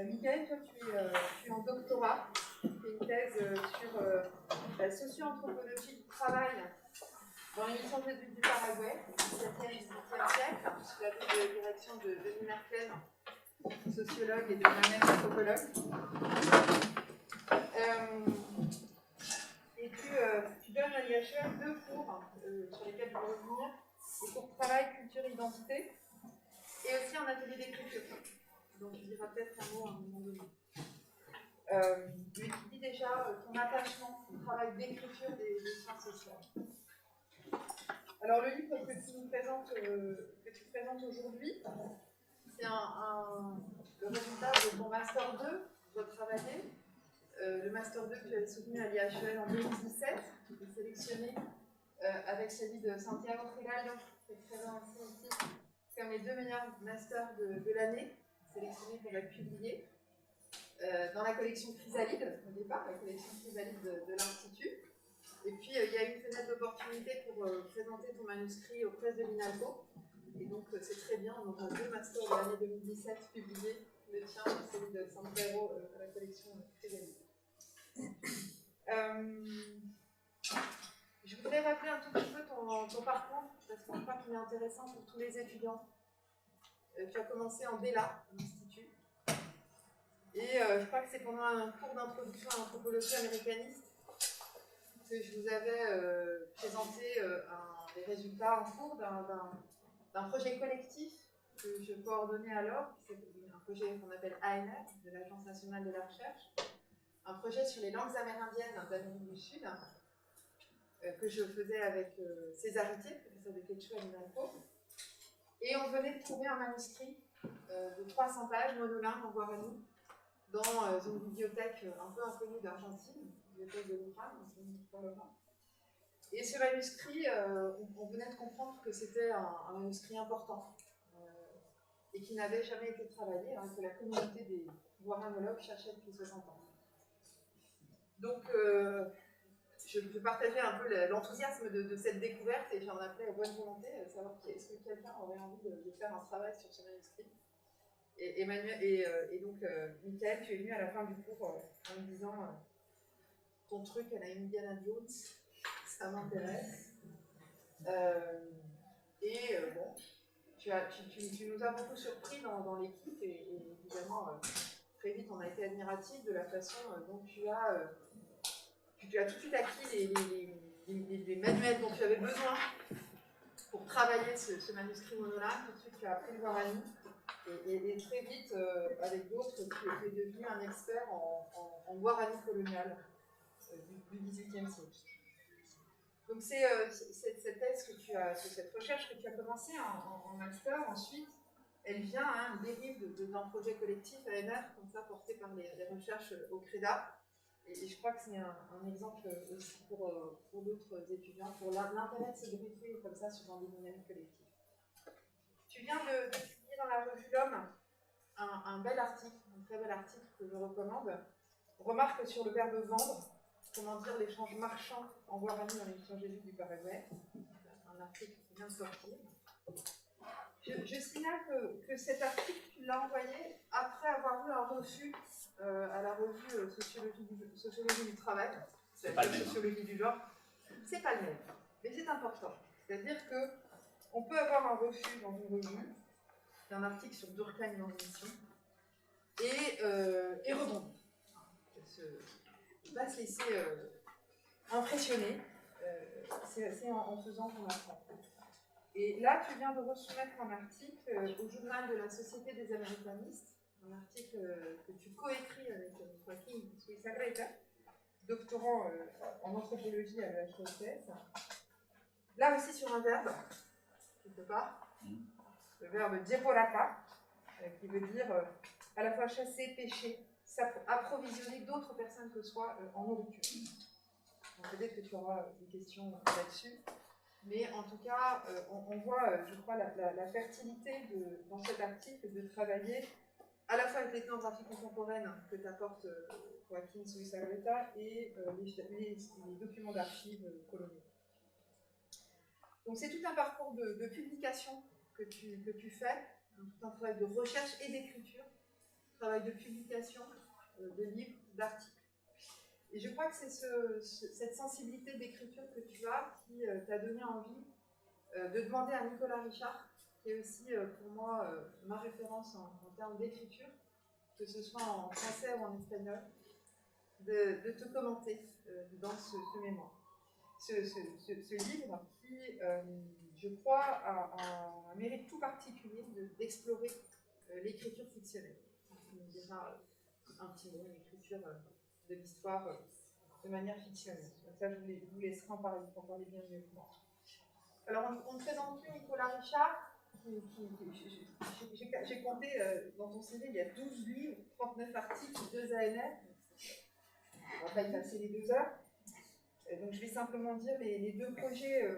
Michael, toi, tu es en doctorat. Tu fais une thèse sur la socio-anthropologie du travail dans les missions d'études du Paraguay, du 17e et 18e siècle, sous la direction de Denis Merkel, sociologue, et de moi-même, anthropologue. Et tu donnes à l'IHE 2 cours sur lesquels je vais revenir, les cours de travail, culture et identité, et aussi un atelier d'écriture. Donc tu diras peut-être un mot à un moment donné. Mais tu dis déjà ton attachement au travail d'écriture des sciences sociales. Alors le livre que tu nous présentes aujourd'hui, c'est le résultat de ton Master 2, votre travailler. Le Master 2 que tu avais soutenu à l'IHEL en 2017, qui était sélectionné avec celui de Santiago Giraldo, qui est présent ici, comme les 2 meilleurs masters de l'année, sélectionnés pour être publiés. Dans la collection Chrysalide, au départ, la collection Chrysalide de l'Institut. Et puis, il y a eu une fenêtre d'opportunité pour présenter ton manuscrit aux presses de l'INALCO. Et donc, c'est très bien, on aura 2 masters de l'année 2017 publiés, le tien et celui de Santiago à la collection Chrysalide. Je voudrais rappeler un tout petit peu ton parcours, parce que je crois qu'il est intéressant pour tous les étudiants. Tu as commencé en DELA, à l'Institut. Et je crois que c'est pendant un cours d'introduction à l'anthropologie américaniste que je vous avais présenté les résultats en cours d'un projet collectif que je coordonnais alors, c'est un projet qu'on appelle ANR, de l'Agence nationale de la recherche, un projet sur les langues amérindiennes d'Amérique du Sud, que je faisais avec César Itier, professeur de Quechua à l'INALCO. Et on venait de trouver un manuscrit de 300 pages, monolingue en guarani, dans une bibliothèque un peu inconnue d'Argentine, bibliothèque de Luján, dont on parlera. Et ce manuscrit, on venait de comprendre que c'était un manuscrit important et qui n'avait jamais été travaillé, que la communauté des guaranologues cherchait depuis 60 ans. Donc, je partageais un peu l'enthousiasme de cette découverte et j'en appelais aux bonnes volontés, savoir est-ce que quelqu'un aurait envie de faire un travail sur ce manuscrit. Et donc, Michael, tu es venu à la fin du cours en me disant ton truc à la Indiana Jones, ça m'intéresse. Bon, tu nous as beaucoup surpris dans l'équipe et évidemment, très vite, on a été admiratifs de la façon dont tu as tout de suite acquis les manuels dont tu avais besoin pour travailler ce manuscrit monolingue. Tout de suite, tu as appris le guarani. Et très vite, avec d'autres, tu es devenu un expert en guarani colonial du XVIIIe siècle. Donc c'est cette thèse cette recherche que tu as commencée en master, ensuite, elle vient, elle dérive d'un projet collectif ANR, comme ça, porté par les recherches au CREDA. Et je crois que c'est un exemple aussi pour d'autres étudiants, pour l'intérêt de se briefer comme ça sur des dynamiques collectives. Tu viens de publier dans la revue L'Homme un bel article, un très bel article que je recommande. Remarque sur le verbe vendre, comment dire l'échange marchand en guarani dans l'émission Jésus du Paraguay. Un article qui vient de sortir. Je signale que cet article, tu l'as envoyé après avoir eu un refus à la revue Sociologie du travail, Sociologie du genre. C'est pas le même, mais c'est important. C'est-à-dire qu'on peut avoir un refus dans une revue, d'un article sur Durkheim dans l'émission, et rebondir. Va se laisser impressionner. C'est en faisant qu'on apprend. Et là, tu viens de resoumettre un article au journal de la Société des Américanistes, un article que tu coécris avec Joaquín Suizarreta, doctorant en anthropologie à l'EHESS. Là aussi sur un verbe, quelque part, le verbe djeporaka, qui veut dire à la fois chasser, pêcher, approvisionner d'autres personnes que soi en nourriture. Donc peut-être que tu auras des questions là-dessus. Mais en tout cas, on voit, je crois, la fertilité dans cet article de travailler à la fois avec l'ethnographie contemporaine que t'apporte Joaquín Suizarreta et les documents d'archives coloniaux. Donc c'est tout un parcours de publication que tu fais, tout un travail de recherche et d'écriture, travail de publication, de livres, d'articles. Et je crois que c'est cette sensibilité d'écriture que tu as qui t'a donné envie de demander à Nicolas Richard, qui est aussi pour moi ma référence en termes d'écriture, que ce soit en français ou en espagnol, de te commenter dans ce mémoire. Ce livre qui, je crois, a un mérite tout particulier d'explorer l'écriture fictionnelle. On dira un petit mot, l'écriture de l'histoire de manière fictionnelle. Donc ça, je vous laisserai en parler bien mieux que moi. Alors, on ne présente plus Nicolas Richard. J'ai compté dans ton CV, il y a 12 livres, 39 articles, 2 ANR. On va pas y passer les 2 heures. Donc, je vais simplement dire les 2 projets,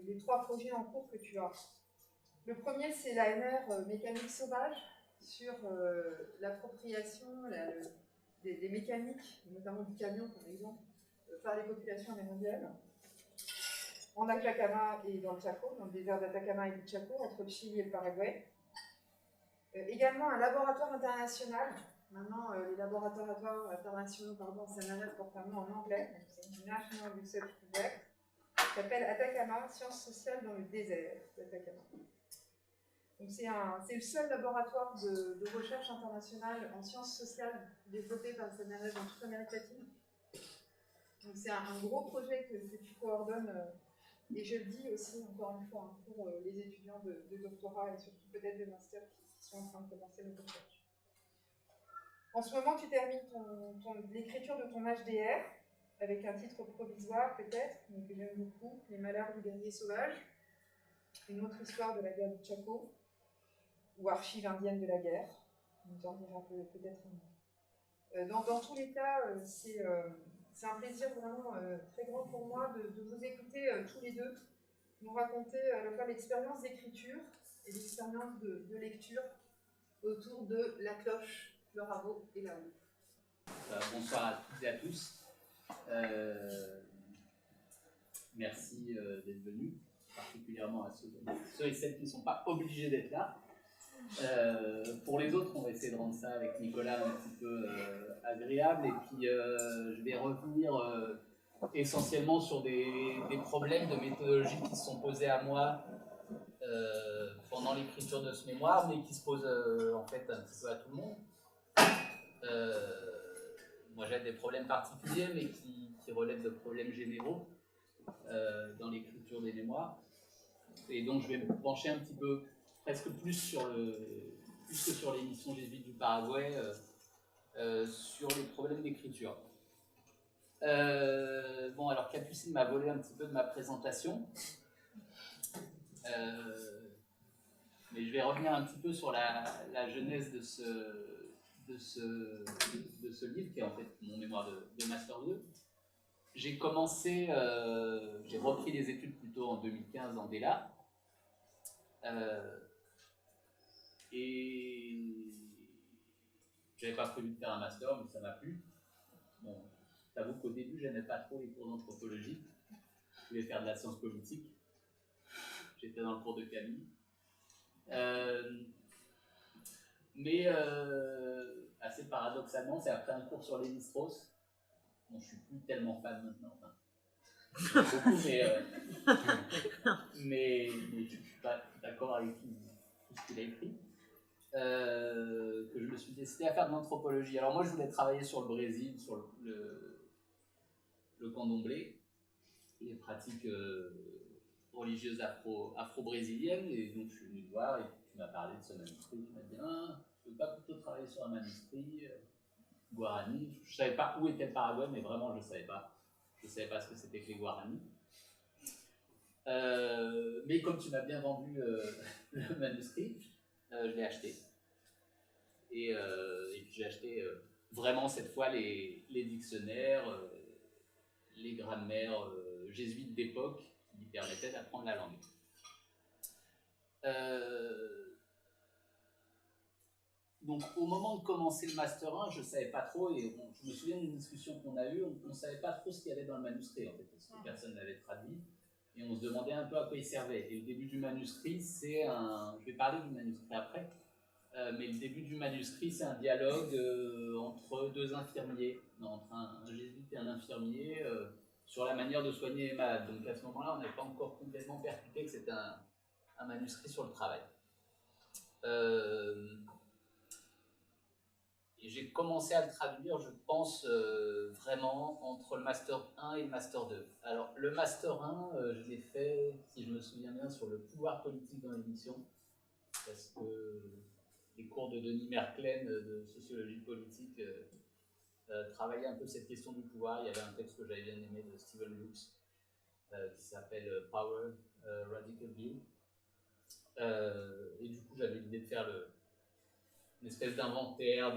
les 3 projets en cours que tu as. Le premier, c'est l'ANR mécanique sauvage sur l'appropriation des mécaniques, notamment du camion par exemple, par les populations amérindiennes, en Atacama et dans le Chaco, dans le désert d'Atacama et du Chaco, entre le Chili et le Paraguay. Également un laboratoire international. Maintenant, les laboratoires internationaux, ça n'arrête porte un nom en anglais, c'est National Research Project, qui s'appelle Atacama, sciences sociales dans le désert d'Atacama. Donc c'est le seul laboratoire de recherche internationale en sciences sociales développé par le CNRS dans toute l'Amérique latine. Donc c'est un gros projet que tu coordonnes, et je le dis aussi encore une fois pour les étudiants de doctorat et surtout peut-être de master qui sont en train de commencer nos recherches. En ce moment, tu termines l'écriture de ton HDR avec un titre provisoire peut-être, mais que j'aime beaucoup, Les malheurs du guerrier sauvage, une autre histoire de la guerre du Chaco, ou archives indiennes de la guerre. On en dira peut-être un mot. Dans tous les cas, c'est un plaisir vraiment très grand pour moi de vous écouter tous les deux, nous raconter à la fois l'expérience d'écriture et l'expérience de lecture autour de La Cloche, Le Rabot et La Houle. Bonsoir à toutes et à tous. Merci d'être venus, particulièrement à ceux et celles qui ne sont pas obligés d'être là. Pour les autres, on va essayer de rendre ça avec Nicolas un petit peu agréable, et puis je vais revenir essentiellement sur des problèmes de méthodologie qui se sont posés à moi pendant l'écriture de ce mémoire, mais qui se posent en fait un petit peu à tout le monde. Moi j'ai des problèmes particuliers, mais qui relèvent de problèmes généraux dans l'écriture des mémoires. Et donc je vais me pencher un petit peu, presque plus que sur les missions jésuites du Paraguay, sur les problèmes d'écriture. Bon, alors Capucine m'a volé un petit peu de ma présentation, mais je vais revenir un petit peu sur la genèse de ce livre, qui est en fait mon mémoire de Master 2. J'ai repris les études plutôt en 2015 en DELA, et j'avais pas prévu de faire un master, mais ça m'a plu. Bon, j'avoue qu'au début, j'aimais pas trop les cours d'anthropologie. Je voulais faire de la science politique. J'étais dans le cours de Camille. Mais assez paradoxalement, c'est après un cours sur Lévi-Strauss, dont je suis plus tellement fan maintenant. Enfin, beaucoup, mais je ne suis pas d'accord avec tout ce qu'il a écrit, que je me suis décidé à faire de l'anthropologie. Alors moi, je voulais travailler sur le Brésil, sur le candomblé, les pratiques religieuses afro-brésiliennes, et donc je suis venu te voir et tu m'as parlé de ce manuscrit. Tu m'as dit, je ne veux pas plutôt travailler sur un manuscrit Guarani. Je ne savais pas où était le Paraguay, mais vraiment je ne savais pas. Je ne savais pas ce que c'était que les Guarani. Mais comme tu m'as bien vendu le manuscrit, je l'ai acheté. Et puis j'ai acheté vraiment cette fois les dictionnaires, les grammaires jésuites d'époque qui lui permettaient d'apprendre la langue. Donc au moment de commencer le Master 1, je ne savais pas trop, et je me souviens d'une discussion qu'on a eue, on ne savait pas trop ce qu'il y avait dans le manuscrit en fait, parce que personne ne l'avait traduit, et on se demandait un peu à quoi il servait. Et le début du manuscrit, je vais parler du manuscrit après, mais le début du manuscrit, c'est un dialogue entre deux infirmiers, non, entre un jésuite et un infirmier, sur la manière de soigner les malades. Donc à ce moment-là, on n'avait pas encore complètement percuté que c'était un manuscrit sur le travail. Et j'ai commencé à le traduire, je pense, vraiment entre le Master 1 et le Master 2. Alors, le Master 1, je l'ai fait, si je me souviens bien, sur le pouvoir politique dans l'émission, parce que les cours de Denis Merklen de sociologie politique travaillaient un peu cette question du pouvoir. Il y avait un texte que j'avais bien aimé de Stephen Lukes, qui s'appelle Power, Radical View. Et du coup, j'avais l'idée de faire une espèce d'inventaire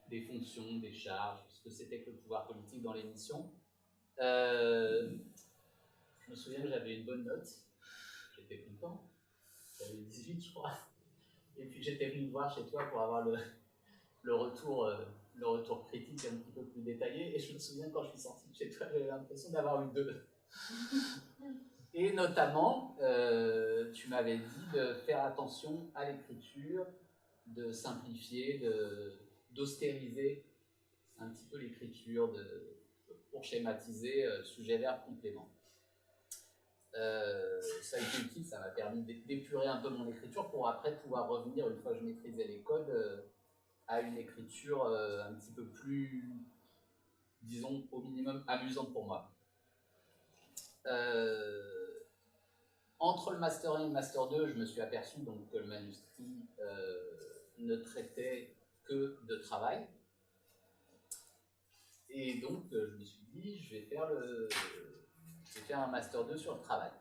des fonctions, des charges, ce que c'était que le pouvoir politique dans l'émission. Je me souviens que j'avais une bonne note, j'étais content, j'avais 18 je crois, et puis j'étais venu me voir chez toi pour avoir le retour critique un petit peu plus détaillé, et je me souviens quand je suis sorti de chez toi, j'avais l'impression d'avoir eu 2. Et notamment, tu m'avais dit de faire attention à l'écriture, de simplifier, d'austériser un petit peu l'écriture, pour schématiser sujet-verbe complément. Ça a été utile, ça m'a permis d'épurer un peu mon écriture pour après pouvoir revenir, une fois que je maîtrisais les codes, à une écriture un petit peu plus, disons, au minimum amusante pour moi. Entre le Master 1 et le Master 2, je me suis aperçu donc, que le manuscrit ne traitait que de travail. Et donc, je me suis dit, je vais faire un Master 2 sur le travail.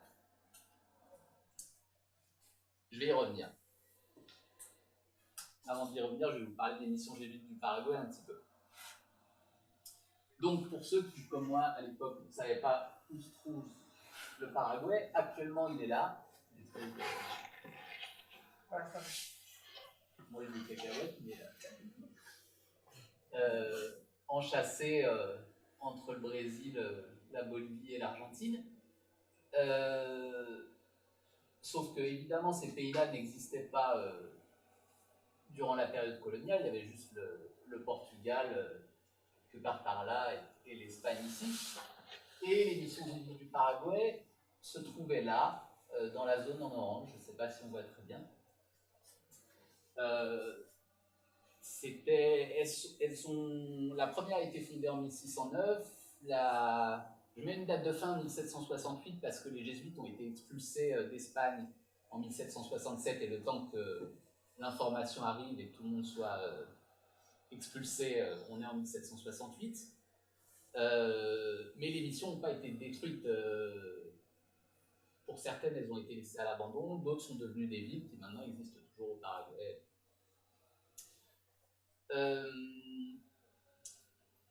Je vais y revenir. Avant d'y revenir, je vais vous parler des missions jésuites du Paraguay un petit peu. Donc, pour ceux qui, comme moi, à l'époque, ne savaient pas où se trouve le Paraguay, actuellement, il est là. Moi, il est cacahuètes, il est là. Enchâssé entre le Brésil, la Bolivie et l'Argentine. Sauf que, évidemment, ces pays-là n'existaient pas durant la période coloniale. Il y avait juste le Portugal, que par là, et l'Espagne ici. Et les missions jésuites du Paraguay se trouvaient là, dans la zone en orange. Je ne sais pas si on voit très bien. La première a été fondée en 1609. Je mets une date de fin en 1768 parce que les jésuites ont été expulsés d'Espagne en 1767 et le temps que l'information arrive et que tout le monde soit expulsé, on est en 1768. Mais les missions n'ont pas été détruites. Pour certaines, elles ont été laissées à l'abandon. D'autres sont devenues des villes qui maintenant existent toujours au Paraguay.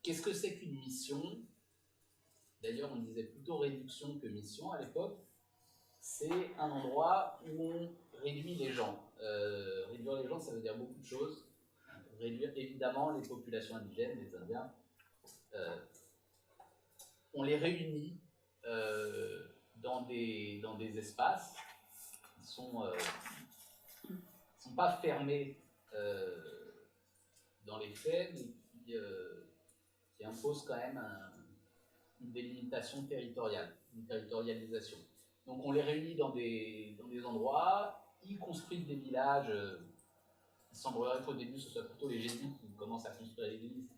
Qu'est-ce que c'est qu'une mission? D'ailleurs, on disait plutôt réduction que mission à l'époque. C'est un endroit où on réduit les gens. Réduire les gens, ça veut dire beaucoup de choses. Réduire évidemment les populations indigènes, les Indiens. On les réunit dans des espaces qui ne sont pas fermés dans les faits, mais qui imposent quand même une délimitation territoriale, une territorialisation. Donc on les réunit dans des endroits, ils construisent des villages. Il semblerait qu'au début ce soit plutôt les jésuites qui commencent à construire l'église,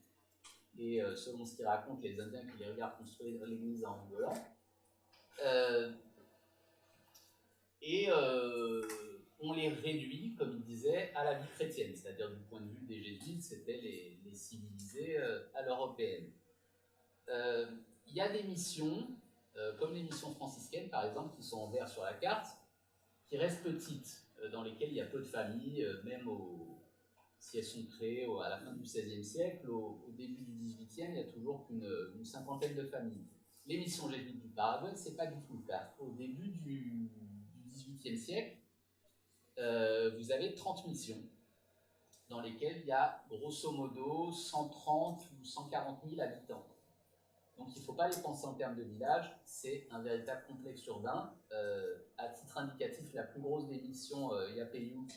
et selon ce qu'ils racontent, les Indiens qui les regardent construire l'église en rigolant. On les réduit, comme il disait, à la vie chrétienne, c'est-à-dire du point de vue des jésuites, c'était les civilisés à l'européenne. Il y a des missions, comme les missions franciscaines par exemple, qui sont en vert sur la carte, qui restent petites, dans lesquelles il y a peu de familles, même si elles sont créées à la fin du XVIe siècle, au début du XVIIIe, il n'y a toujours qu'une cinquantaine de familles. Les missions jésuites du Paraguay, ce n'est pas du tout le cas. Au début du XVIIIe siècle, vous avez 30 missions, dans lesquelles il y a grosso modo 130 ou 140 000 habitants. Donc il ne faut pas les penser en termes de village, c'est un véritable complexe urbain. À titre indicatif, la plus grosse des missions, Yapeyú,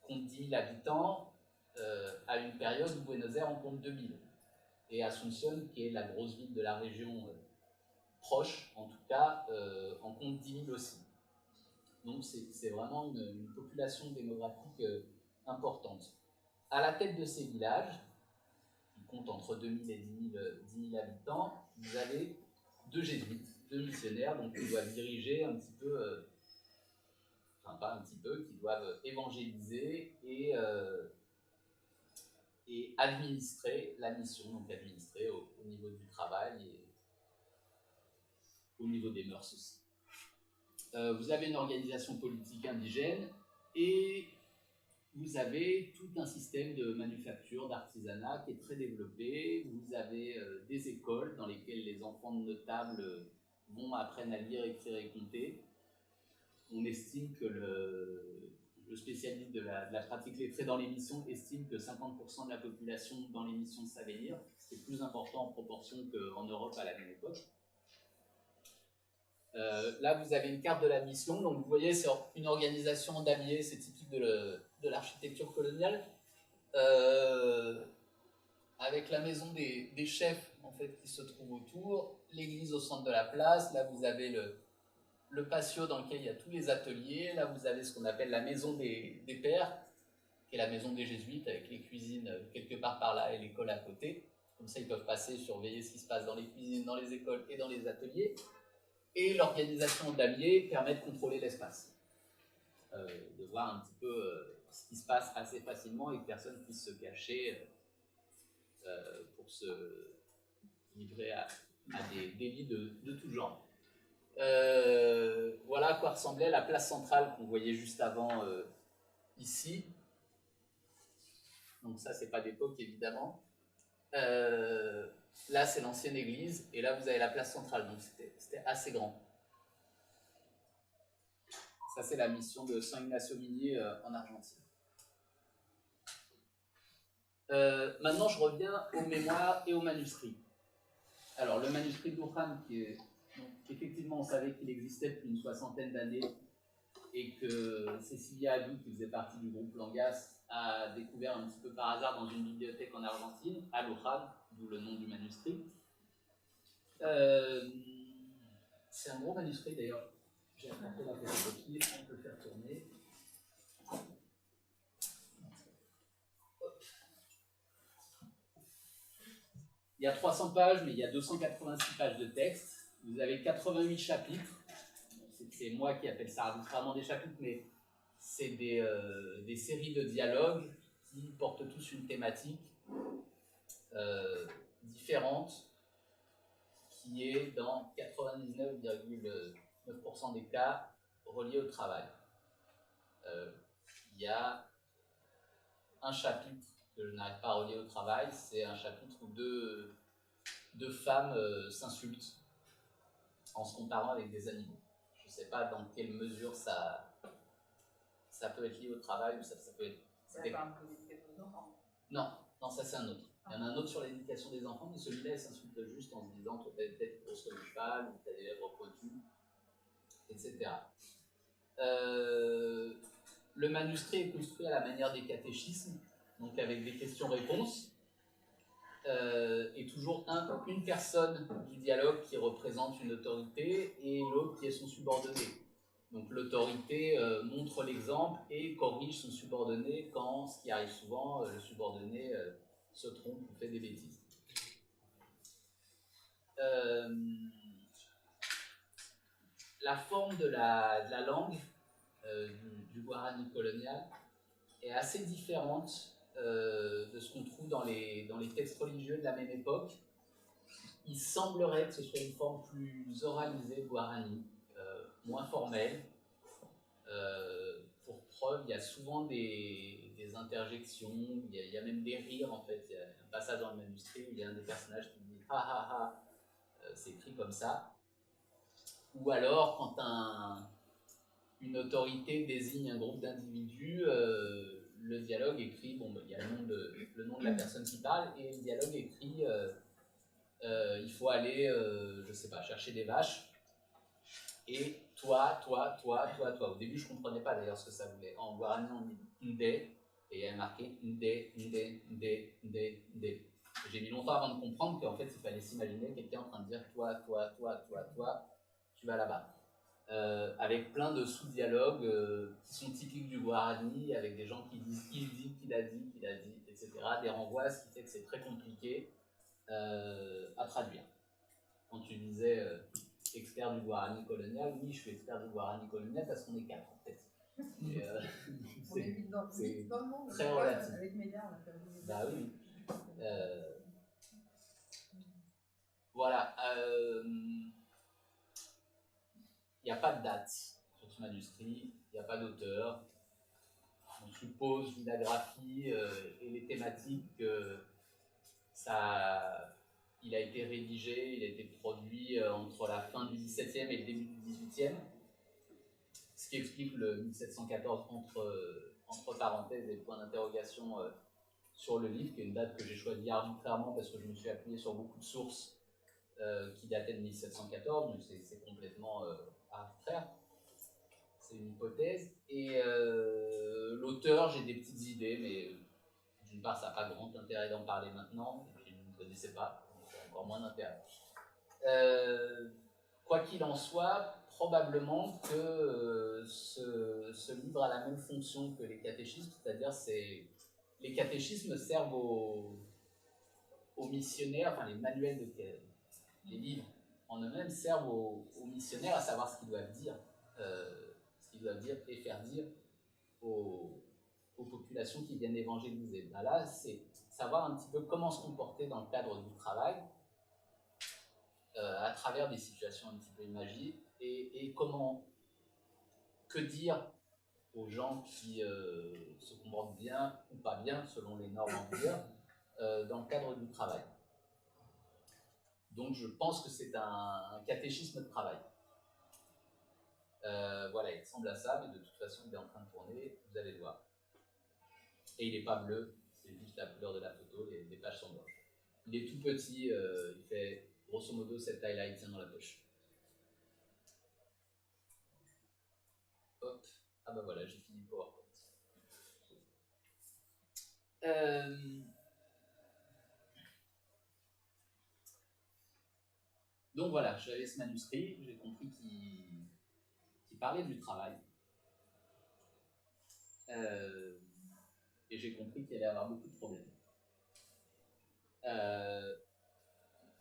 compte 10 000 habitants à une période où Buenos Aires en compte 2 000. Et Asunción, qui est la grosse ville de la région proche, en tout cas, en compte 10 000 aussi. Donc c'est vraiment une population démographique importante. À la tête de ces villages, qui comptent entre 2 000 et 10 000 habitants, vous avez 2 jésuites, 2 missionnaires, donc qui doivent diriger un petit peu, enfin pas un petit peu, qui doivent évangéliser et administrer la mission, donc administrer au niveau du travail et au niveau des mœurs aussi. Vous avez une organisation politique indigène et vous avez tout un système de manufacture, d'artisanat qui est très développé. Vous avez des écoles dans lesquelles les enfants de notables vont apprendre à lire, écrire et compter. On estime que le spécialiste de la pratique lettrée dans les missions estime que 50% de la population dans les missions savait lire. C'est plus important en proportion qu'en Europe à la même époque. Là, vous avez une carte de la mission. Donc, vous voyez, c'est une organisation en damier. C'est typique de l'architecture coloniale. Avec la maison des chefs, en fait, qui se trouve autour. L'église au centre de la place. Là, vous avez le patio dans lequel il y a tous les ateliers. Là, vous avez ce qu'on appelle la maison des pères, qui est la maison des jésuites, avec les cuisines quelque part par là et l'école à côté. Comme ça, ils peuvent passer, surveiller ce qui se passe dans les cuisines, dans les écoles et dans les ateliers. Et l'organisation damier permet de contrôler l'espace, de voir un petit peu ce qui se passe assez facilement et que personne puisse se cacher pour se livrer à des délits de tout genre. Voilà à quoi ressemblait la place centrale qu'on voyait juste avant ici. Donc ça, c'est pas d'époque évidemment. Là, c'est l'ancienne église, et là, vous avez la place centrale, donc c'était assez grand. Ça, c'est la mission de San Ignacio Migne en Argentine. Maintenant, je reviens aux mémoires et aux manuscrits. Alors, le manuscrit de Luján, effectivement, on savait qu'il existait depuis une 60aine d'années, et que Cecilia Adou, qui faisait partie du groupe Langas, a découvert un petit peu par hasard dans une bibliothèque en Argentine, à Luján, d'où le nom du manuscrit. C'est un gros manuscrit d'ailleurs. J'ai apporté la photocopie, on peut le faire tourner. Hop. Il y a 300 pages, mais il y a 286 pages de texte. Vous avez 88 chapitres. C'est moi qui appelle ça arbitrairement des chapitres, mais c'est des séries de dialogues qui portent tous une thématique différente, qui est dans 99,9% des cas reliée au travail. Il y a un chapitre que je n'arrive pas à relier au travail, c'est un chapitre où deux femmes s'insultent en se comparant avec des animaux. Je ne sais pas dans quelle mesure ça peut être lié au travail ou ça peut être... C'est pas un peu l'éducation des enfants. Non, ça c'est un autre. Il y en a un autre sur l'éducation des enfants, mais celui-là il s'insulte juste en se disant toi t'as une tête grosse comme une cheval, ou t'as des lèvres pointues, etc. Le manuscrit est construit à la manière des catéchismes, donc avec des questions-réponses, et toujours une personne du dialogue qui représente une autorité et l'autre qui est son subordonné. Donc l'autorité montre l'exemple et corrige son subordonné quand, ce qui arrive souvent, le subordonné se trompe ou fait des bêtises. La forme de la langue du guarani colonial est assez différente de ce qu'on trouve dans les textes religieux de la même époque. Il semblerait que ce soit une forme plus oralisée guarani, moins formelle. Pour preuve, il y a souvent des interjections, il y a même des rires en fait. Il y a un passage dans le manuscrit où il y a un des personnages qui dit « ha ha ha », c'est écrit comme ça. Ou alors, quand une autorité désigne un groupe d'individus, le dialogue écrit, il y a le nom de la personne qui parle, et le dialogue écrit il faut aller, je sais pas, chercher des vaches. Et toi. Au début, je ne comprenais pas d'ailleurs ce que ça voulait. En guarani, on dit nde, et il y avait marqué nde. J'ai mis longtemps avant de comprendre qu'en fait, il fallait s'imaginer quelqu'un en train de dire toi, tu vas là-bas. Avec plein de sous-dialogues qui sont typiques du guarani, avec des gens qui disent il dit, qu'il a dit, etc. Des renvois, ce qui fait que c'est très compliqué à traduire. Quand tu disais expert du guarani colonial, oui, je suis expert du guarani colonial parce qu'on est 4 en fait. Et, on est vite dans le monde, très relatif. avec Méliard. Bah oui. Voilà. Il n'y a pas de date sur ce manuscrit, il n'y a pas d'auteur. On suppose vu la graphie et les thématiques que il a été rédigé, il a été produit entre la fin du XVIIe et le début du XVIIIe, ce qui explique le 1714 entre parenthèses et points d'interrogation sur le livre, qui est une date que j'ai choisie arbitrairement parce que je me suis appuyé sur beaucoup de sources qui dataient de 1714, mais c'est complètement arbitraire. C'est une hypothèse. Et l'auteur, j'ai des petites idées, mais d'une part, ça n'a pas grand intérêt d'en parler maintenant, et puis vous ne connaissez pas, donc ça a encore moins d'intérêt. Quoi qu'il en soit, probablement que ce livre a la même fonction que les catéchismes, c'est-à-dire les catéchismes servent aux missionnaires, enfin les manuels les livres en eux-mêmes servent aux missionnaires à savoir ce qu'ils doivent dire et faire dire aux populations qui viennent évangéliser. Ben là, c'est savoir un petit peu comment se comporter dans le cadre du travail, à travers des situations un petit peu imagées, et que dire aux gens qui se comportent bien ou pas bien, selon les normes en vigueur, dans le cadre du travail. Donc je pense que c'est un catéchisme de travail. Voilà, il ressemble à ça, mais de toute façon, il est en train de tourner, vous allez le voir. Et il n'est pas bleu, c'est juste la couleur de la photo, les pages sont blanches. Il est tout petit, il fait grosso modo cette taille-là, il tient dans la poche. Hop, ah bah voilà, j'ai fini le PowerPoint. Donc voilà, j'avais ce manuscrit, j'ai compris qu'il parlait du travail. Et j'ai compris qu'il allait y avoir beaucoup de problèmes.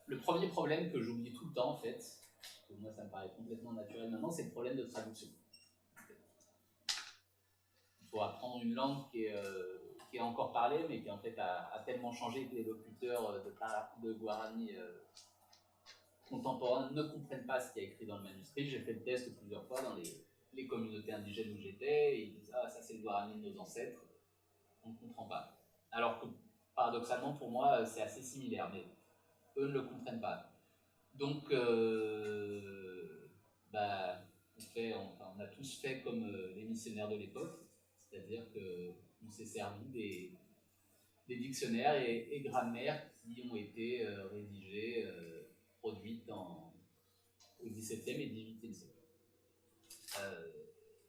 Le premier problème que j'oublie tout le temps, en fait, parce que moi ça me paraît complètement naturel maintenant, c'est le problème de traduction. Il faut apprendre une langue qui est encore parlée, mais qui en fait a tellement changé que les locuteurs de Guarani contemporains ne comprennent pas ce qu'il y a écrit dans le manuscrit. J'ai fait le test plusieurs fois dans les communautés indigènes où j'étais, et ils disent « Ah, ça c'est le Guarani de nos ancêtres », on ne comprend pas. Alors que, paradoxalement, pour moi, c'est assez similaire, mais eux ne le comprennent pas. Donc, on a tous fait comme les missionnaires de l'époque, c'est-à-dire qu'on s'est servi des dictionnaires et grammaires qui ont été rédigés, produites au XVIIe et XVIIIe siècle.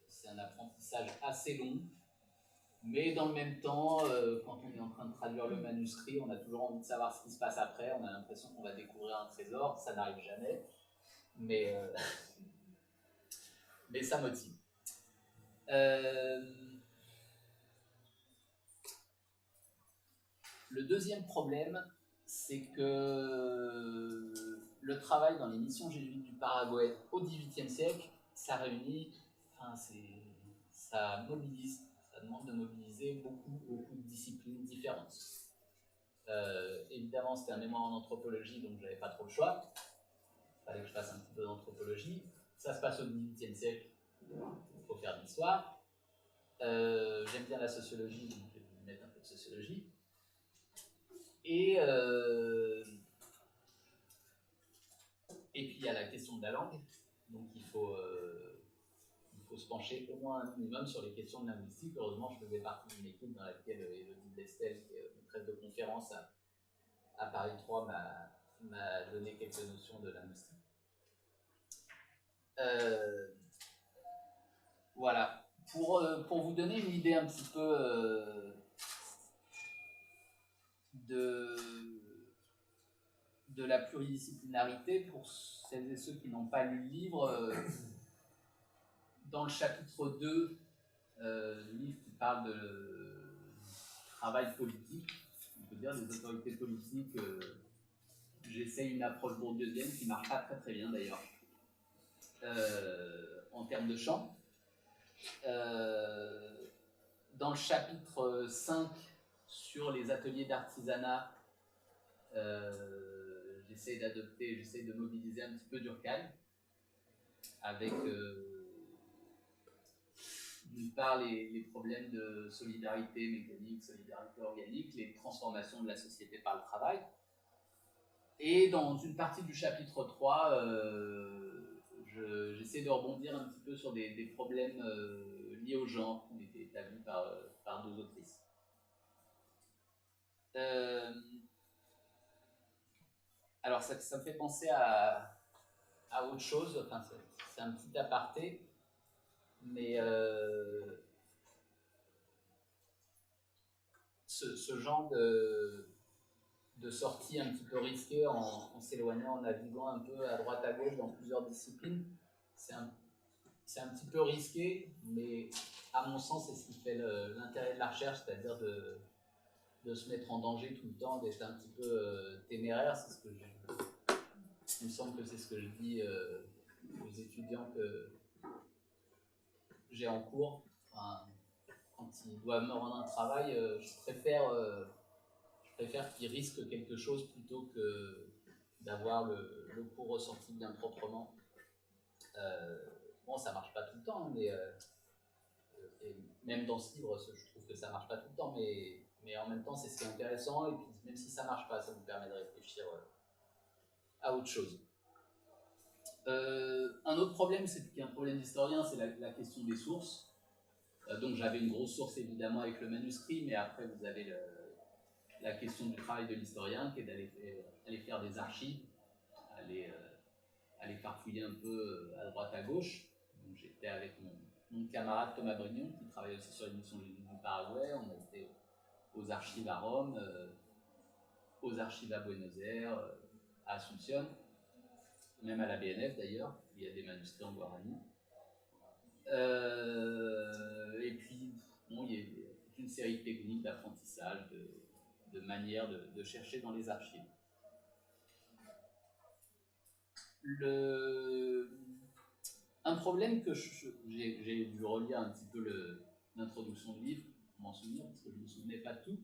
C'est un apprentissage assez long, mais dans le même temps, quand on est en train de traduire le manuscrit, on a toujours envie de savoir ce qui se passe après, on a l'impression qu'on va découvrir un trésor, ça n'arrive jamais, mais ça motive. Le deuxième problème, c'est que le travail dans les missions jésuites du Paraguay au XVIIIe siècle, ça réunit, ça mobilise, ça demande de mobiliser beaucoup de disciplines différentes. Évidemment, c'était un mémoire en anthropologie, donc j'avais pas trop le choix. Il fallait que je fasse un petit peu d'anthropologie. Ça se passe au XVIIIe siècle, il faut faire de l'histoire. J'aime bien la sociologie, donc je vais vous mettre un peu de sociologie. Et puis il y a la question de la langue, donc il faut se pencher au moins un minimum sur les questions de linguistique. Heureusement, je faisais partie d'une équipe dans laquelle Élodie Bestel, qui est maîtresse de conférence à Paris 3, m'a donné quelques notions de linguistique. Voilà. Pour vous donner une idée un petit peu de la pluridisciplinarité, pour celles et ceux qui n'ont pas lu le livre, dans le chapitre 2 du livre qui parle de travail politique, on peut dire des autorités politiques, j'essaie une approche bourdieusienne qui ne marche pas très très bien d'ailleurs, en termes de champ. Dans le chapitre 5 sur les ateliers d'artisanat, j'essaie de mobiliser un petit peu Durkheim avec d'une part les problèmes de solidarité mécanique, solidarité organique, les transformations de la société par le travail. Et dans une partie du chapitre 3, j'essaie de rebondir un petit peu sur des problèmes liés au genre qui ont été établis par deux autrices. Alors ça me fait penser à autre chose, enfin, c'est un petit aparté, mais ce genre de sortie un petit peu risquée en s'éloignant, en naviguant un peu à droite à gauche dans plusieurs disciplines, c'est un petit peu risqué, mais à mon sens, c'est ce qui fait l'intérêt de la recherche, c'est-à-dire de se mettre en danger tout le temps, d'être un petit peu téméraire. Il me semble que c'est ce que je dis aux étudiants que j'ai en cours. Enfin, quand ils doivent me rendre un travail, je préfère qu'ils risquent quelque chose plutôt que d'avoir le cours ressorti bien proprement. Bon, ça marche pas tout le temps, mais et même dans ce livre, je trouve que ça marche pas tout le temps, mais en même temps, c'est ce qui est intéressant, et puis même si ça marche pas, ça vous permet de réfléchir à autre chose. Un autre problème, c'est qu'il y a un problème d'historien, c'est la question des sources. Donc j'avais une grosse source évidemment avec le manuscrit, mais après vous avez la question du travail de l'historien, qui est d'aller faire des archives, aller farfouiller un peu à droite à gauche. Donc j'étais avec mon camarade Thomas Brignon, qui travaille aussi sur l'émission du Paraguay. On a été aux archives à Rome, aux archives à Buenos Aires, à Asunción, même à la BNF d'ailleurs, il y a des manuscrits en guarani. Et puis, bon, il y a toute une série de techniques d'apprentissage, de manières de chercher dans les archives. Un problème que j'ai dû relire un petit peu l'introduction du livre, pour m'en souvenir, parce que je ne me souvenais pas de tout.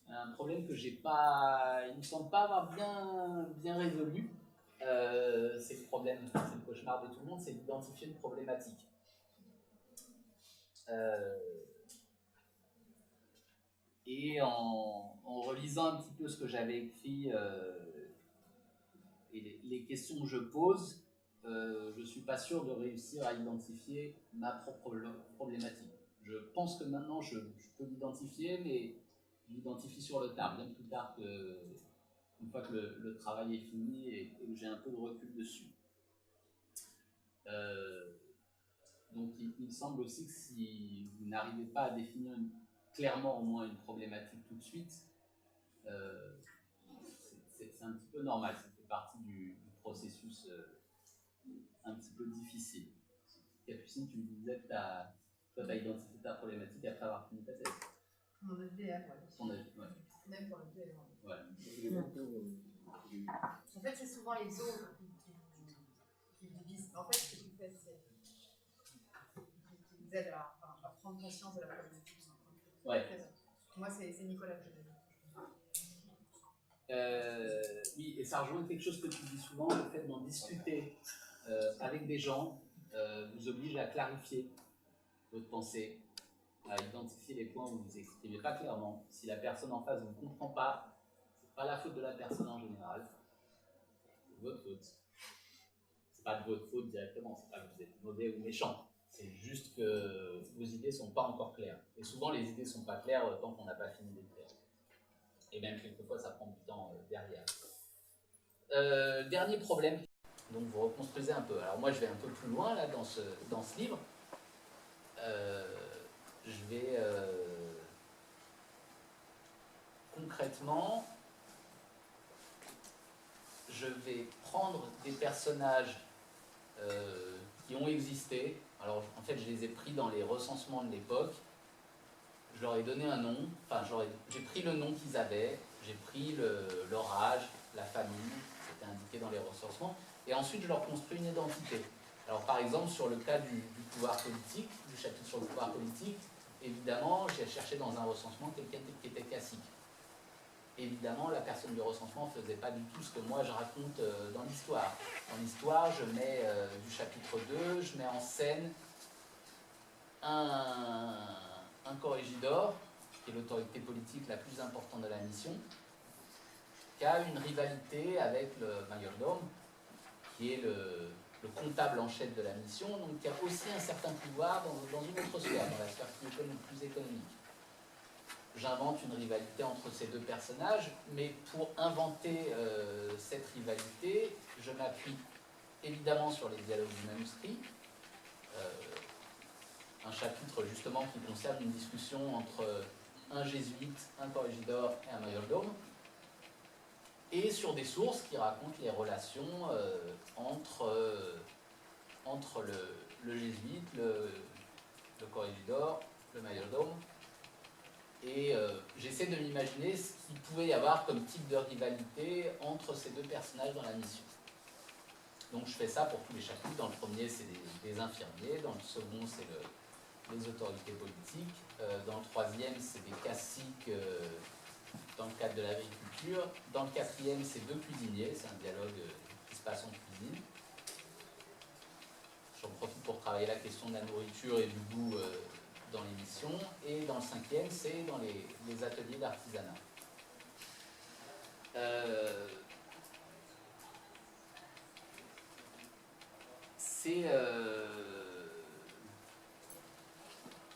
Un problème que il ne me semble pas avoir bien résolu, c'est le problème, c'est le cauchemar de tout le monde, c'est d'identifier une problématique. Et en relisant un petit peu ce que j'avais écrit et les questions que je pose, je ne suis pas sûr de réussir à identifier ma propre problématique. Je pense que maintenant je peux l'identifier, mais je l'identifie sur le tard, bien plus tard une fois que le travail est fini et que j'ai un peu de recul dessus. Donc il me semble aussi que si vous n'arrivez pas à définir clairement au moins une problématique tout de suite, c'est un petit peu normal, ça fait partie du processus un petit peu difficile. Capucine, tu me disais que toi, tu as identifié ta problématique après avoir fini ta thèse. Mon EDR, oui. Ton avis, ouais. Même pour l'EDR. Ouais. En fait, c'est souvent les autres qui divisent. En fait, ce que tu fais, c'est qui vous aide à prendre conscience de la problématique. Ouais. Moi, c'est Nicolas que je dis. Oui, et ça rejoint quelque chose que tu dis souvent, le fait d'en discuter avec des gens vous oblige à clarifier votre pensée, à identifier les points où vous ne vous exprimez pas clairement. Si la personne en face ne vous comprend pas, c'est pas la faute de la personne en général, c'est votre faute. C'est pas de votre faute directement, c'est pas que vous êtes mauvais ou méchant, c'est juste que vos idées ne sont pas encore claires. Et souvent les idées ne sont pas claires tant qu'on n'a pas fini d'écrire. Et même quelquefois ça prend du temps derrière. Dernier problème, donc vous reconstruisez un peu. Alors moi je vais un peu plus loin là dans ce livre. je vais concrètement, je vais prendre des personnages qui ont existé. Alors en fait, je les ai pris dans les recensements de l'époque. Je leur ai donné un nom, enfin j'ai pris le nom qu'ils avaient, j'ai pris leur âge, la famille, c'était indiqué dans les recensements, et ensuite je leur construis une identité. Alors par exemple, sur le cas du pouvoir politique, du chapitre sur le pouvoir politique, évidemment, j'ai cherché dans un recensement quelqu'un qui était cacique. Évidemment, la personne du recensement ne faisait pas du tout ce que moi je raconte dans l'histoire. Dans l'histoire, je mets du chapitre 2, je mets en scène un corrégidor, qui est l'autorité politique la plus importante de la mission, qui a une rivalité avec le majordome, qui est le comptable en chef de la mission, donc qui a aussi un certain pouvoir dans une autre sphère, dans la sphère plus économique. J'invente une rivalité entre ces deux personnages, mais pour inventer cette rivalité, je m'appuie évidemment sur les dialogues du manuscrit, un chapitre justement qui concerne une discussion entre un jésuite, un corregidor et un majordome, et sur des sources qui racontent les relations entre le jésuite, le corregidor, le majordome. Et j'essaie de m'imaginer ce qu'il pouvait y avoir comme type de rivalité entre ces deux personnages dans la mission. Donc je fais ça pour tous les chapitres. Dans le premier, c'est des infirmiers. Dans le second, c'est les autorités politiques. Dans le troisième, c'est des caciques dans le cadre de l'agriculture. Dans le quatrième, c'est deux cuisiniers. C'est un dialogue qui se passe en cuisine. J'en profite pour travailler la question de la nourriture et du goût dans l'émission, et dans le cinquième, c'est dans les ateliers d'artisanat.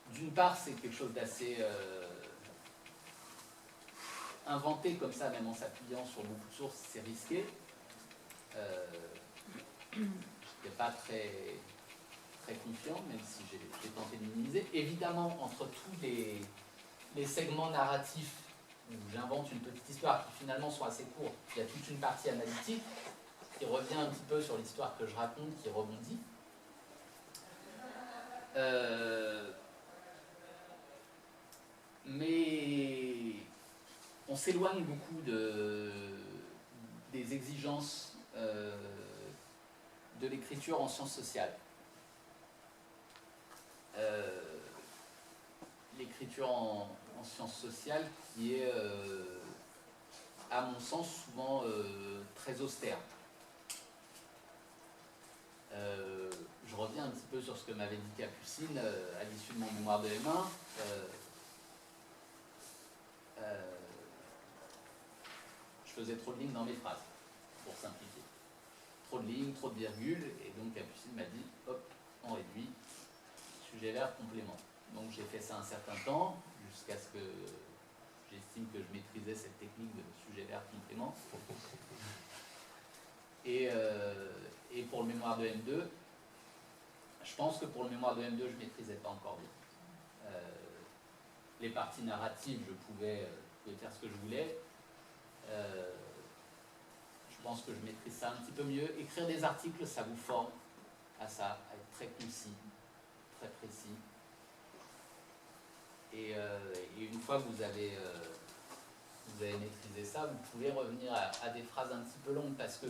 D'une part, c'est quelque chose d'assez inventé comme ça, même en s'appuyant sur beaucoup de sources, c'est risqué. Je n'étais pas très confiant, même si j'ai tenté de minimiser. Évidemment, entre tous les segments narratifs où j'invente une petite histoire qui finalement sont assez courts, il y a toute une partie analytique qui revient un petit peu sur l'histoire que je raconte, qui rebondit. Mais on s'éloigne beaucoup des exigences de l'écriture en sciences sociales. L'écriture en sciences sociales qui est, à mon sens, souvent très austère. Je reviens un petit peu sur ce que m'avait dit Capucine à l'issue de mon mémoire de M1. Je faisais trop de lignes dans mes phrases, pour simplifier. Trop de lignes, trop de virgules, et donc Capucine m'a dit, hop, on réduit, sujet verbe, complément. Donc j'ai fait ça un certain temps, jusqu'à ce que j'estime que je maîtrisais cette technique de sujet verbe, complément. Et pour le mémoire de M2, je pense que pour le mémoire de M2, je ne maîtrisais pas encore bien. Les parties narratives, je pouvais faire ce que je voulais. Je pense que je maîtrise ça un petit peu mieux. Écrire des articles, ça vous forme à ça, à être très concis, très précis. Et une fois que vous avez maîtrisé ça, vous pouvez revenir à des phrases un petit peu longues, parce que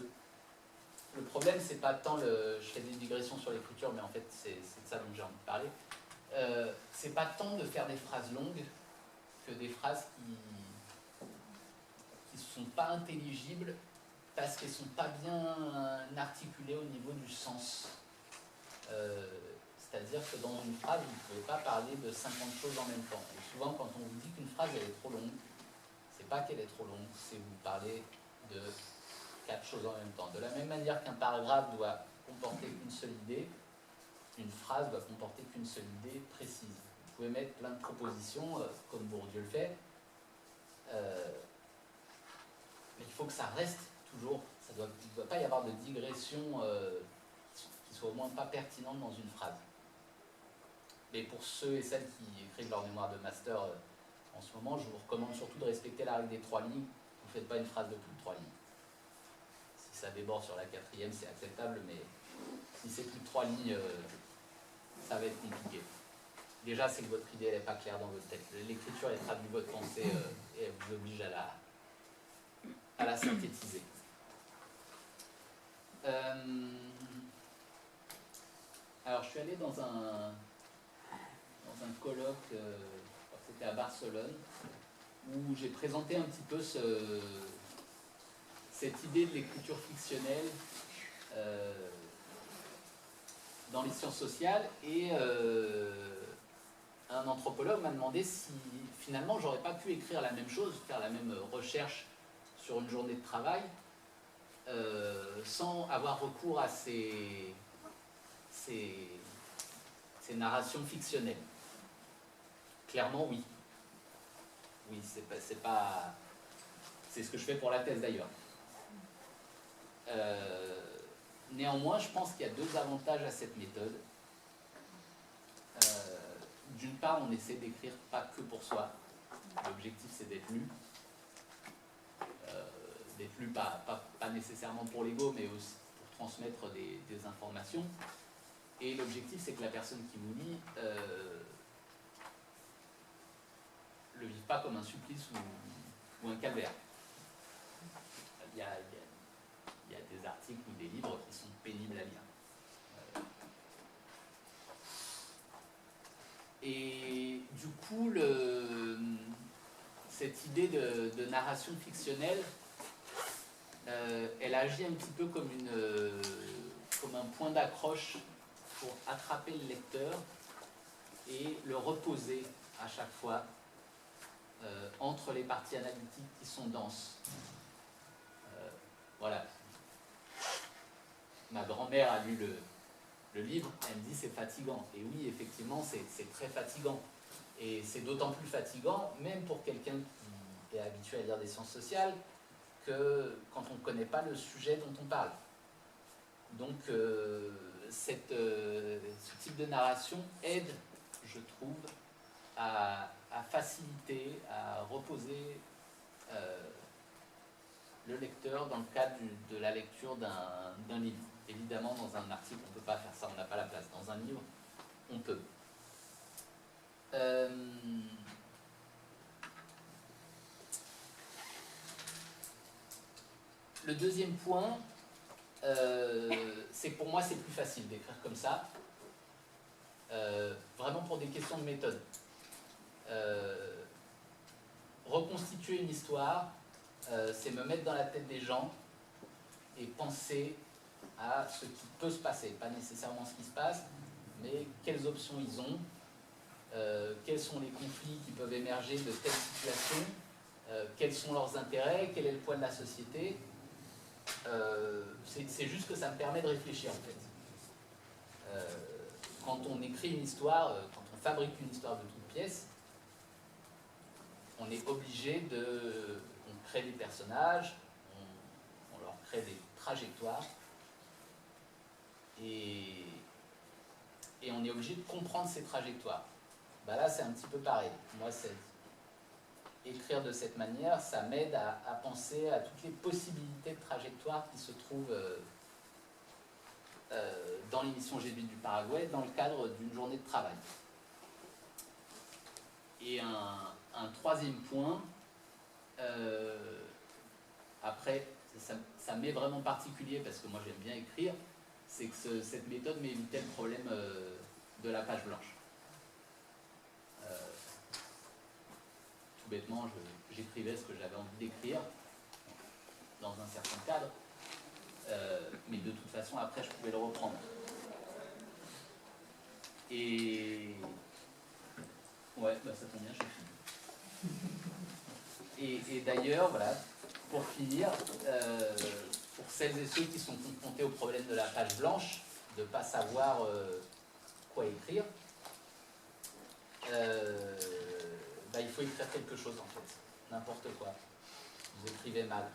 le problème, c'est pas tant je fais des digressions sur l'écriture, mais en fait, c'est de ça dont j'ai envie de parler. C'est pas tant de faire des phrases longues que des phrases qui sont pas intelligibles parce qu'elles sont pas bien articulées au niveau du sens. C'est-à-dire que dans une phrase, vous ne pouvez pas parler de 50 choses en même temps. Et souvent, quand on vous dit qu'une phrase elle est trop longue, c'est pas qu'elle est trop longue, c'est vous parlez de 4 choses en même temps. De la même manière qu'un paragraphe doit comporter qu'une seule idée, une phrase doit comporter qu'une seule idée précise. Vous pouvez mettre plein de propositions, comme Bourdieu le fait, mais il faut que ça reste toujours, il ne doit pas y avoir de digression qui soit au moins pas pertinente dans une phrase. mais pour ceux et celles qui écrivent leur mémoire de master en ce moment, je vous recommande surtout de respecter la règle des 3 lignes. Vous ne faites pas une phrase de plus de 3 lignes. Si ça déborde sur la 4e, c'est acceptable, mais si c'est plus de 3 lignes, ça va être compliqué. Déjà, c'est que votre idée n'est pas claire dans votre texte. L'écriture, elle traduit votre pensée et elle vous oblige à la synthétiser. Alors, je suis allé dans un colloque, c'était à Barcelone, où j'ai présenté un petit peu cette idée de l'écriture fictionnelle dans les sciences sociales, et un anthropologue m'a demandé si finalement j'aurais pas pu écrire la même chose, faire la même recherche sur une journée de travail sans avoir recours à ces narrations fictionnelles. Clairement, oui. Oui, c'est ce que je fais pour la thèse d'ailleurs. Néanmoins, je pense qu'il y a 2 avantages à cette méthode. D'une part, on essaie d'écrire pas que pour soi. L'objectif, c'est d'être lu. D'être lu pas nécessairement pour l'ego, mais aussi pour transmettre des informations. Et l'objectif, c'est que la personne qui vous lit le vive pas comme un supplice ou un calvaire. Il y a des articles ou des livres qui sont pénibles à lire. Et du coup, cette idée de narration fictionnelle, elle agit un petit peu comme un point d'accroche pour attraper le lecteur et le reposer à chaque fois entre les parties analytiques qui sont denses. Voilà. Ma grand-mère a lu le livre, elle me dit c'est fatigant. Et oui, effectivement, c'est très fatigant. Et c'est d'autant plus fatigant, même pour quelqu'un qui est habitué à lire des sciences sociales, que quand on ne connaît pas le sujet dont on parle. Donc, ce type de narration aide, je trouve, à faciliter, à reposer le lecteur dans le cadre de la lecture d'un livre. Évidemment, dans un article, on ne peut pas faire ça, on n'a pas la place. Dans un livre, on peut. Le deuxième point, c'est que pour moi, c'est plus facile d'écrire comme ça, vraiment pour des questions de méthode. Reconstituer une histoire, c'est me mettre dans la tête des gens et penser à ce qui peut se passer, pas nécessairement ce qui se passe, mais quelles options ils ont, quels sont les conflits qui peuvent émerger de telle situation, quels sont leurs intérêts, quel est le poids de la société. C'est juste que ça me permet de réfléchir en fait. Quand on écrit une histoire, quand on fabrique une histoire de toute pièce, on est obligé on crée des personnages, on leur crée des trajectoires, et on est obligé de comprendre ces trajectoires. Bah là, c'est un petit peu pareil. Moi, écrire de cette manière, ça m'aide à penser à toutes les possibilités de trajectoires qui se trouvent dans l'émission Jésuite du Paraguay, dans le cadre d'une journée de travail. Et un troisième point, après, ça m'est vraiment particulier parce que moi j'aime bien écrire, c'est que cette méthode m'évitait le problème de la page blanche. Tout bêtement, j'écrivais ce que j'avais envie d'écrire dans un certain cadre, mais de toute façon après je pouvais le reprendre. Et ouais, bah ça tombe bien, j'ai fini. Et d'ailleurs, voilà, pour finir, pour celles et ceux qui sont confrontés au problème de la page blanche, de ne pas savoir quoi écrire, il faut écrire quelque chose en fait, n'importe quoi. Vous écrivez mal,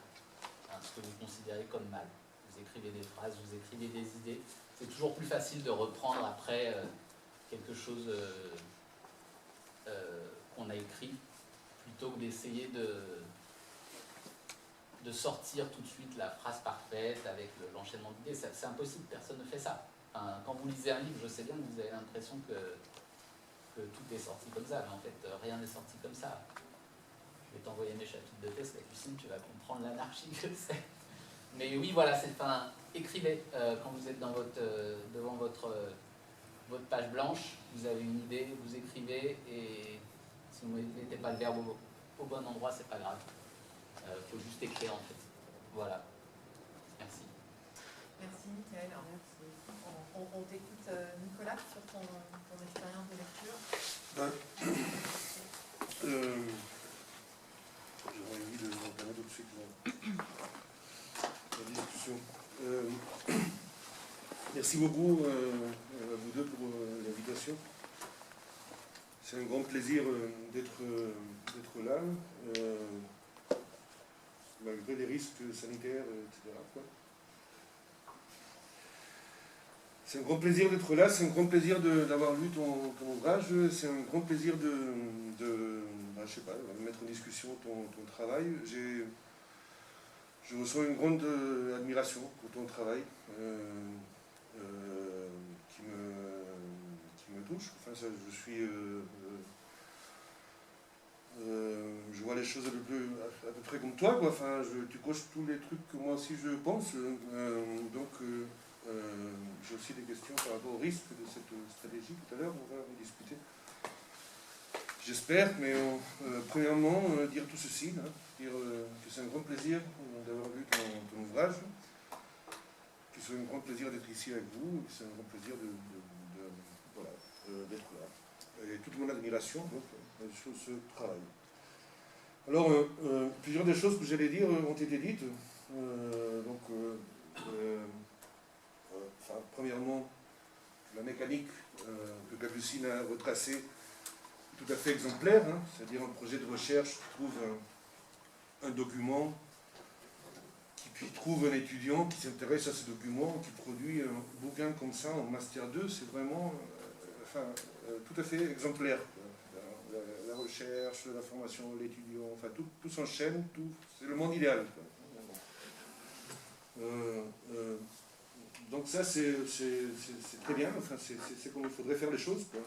ce que vous considérez comme mal. Vous écrivez des phrases, vous écrivez des idées. C'est toujours plus facile de reprendre après quelque chose qu'on a écrit, plutôt que d'essayer de sortir tout de suite la phrase parfaite avec l'enchaînement d'idées. C'est impossible, personne ne fait ça. Enfin, quand vous lisez un livre, je sais bien que vous avez l'impression que tout est sorti comme ça, mais en fait, rien n'est sorti comme ça. Je vais t'envoyer mes chapitres de test, Capucine, tu vas comprendre l'anarchie que c'est. Mais oui, voilà, écrivez quand vous êtes devant votre page blanche, vous avez une idée, vous écrivez, et si vous ne mettez pas le verbe au bon endroit, c'est pas grave. Faut juste écrire en fait. Voilà. Merci. Merci Mickaël. On t'écoute Nicolas sur ton expérience de lecture. J'aurais envie de regarder tout de suite la discussion. Merci beaucoup à vous deux pour l'invitation. C'est un grand plaisir d'être là, malgré les risques sanitaires, etc. C'est un grand plaisir d'être là, c'est un grand plaisir d'avoir lu ton ouvrage, c'est un grand plaisir de je sais pas, mettre en discussion ton travail. Je ressens une grande admiration pour ton travail qui me touche. Enfin, ça, je vois les choses à peu près comme toi, quoi. Enfin, tu coches tous les trucs que moi aussi je pense. J'ai aussi des questions par rapport au risque de cette stratégie. Tout à l'heure, on va en discuter. J'espère, mais premièrement, dire tout ceci, hein, dire que c'est un grand plaisir d'avoir lu ton ouvrage, que c'est un grand plaisir d'être ici avec vous, que c'est un grand plaisir d'être là. Et toute mon admiration donc, sur ce travail. Alors, plusieurs des choses que j'allais dire ont été dites. Premièrement, la mécanique que Capucine a retracée tout à fait exemplaire, hein, c'est-à-dire un projet de recherche qui trouve un document, qui trouve un étudiant qui s'intéresse à ce document, qui produit un bouquin comme ça en Master 2, c'est vraiment tout à fait exemplaire. La recherche, la formation, l'étudiant, enfin tout s'enchaîne, c'est le monde idéal. Donc ça c'est très bien, enfin, c'est comme il faudrait faire les choses, quoi.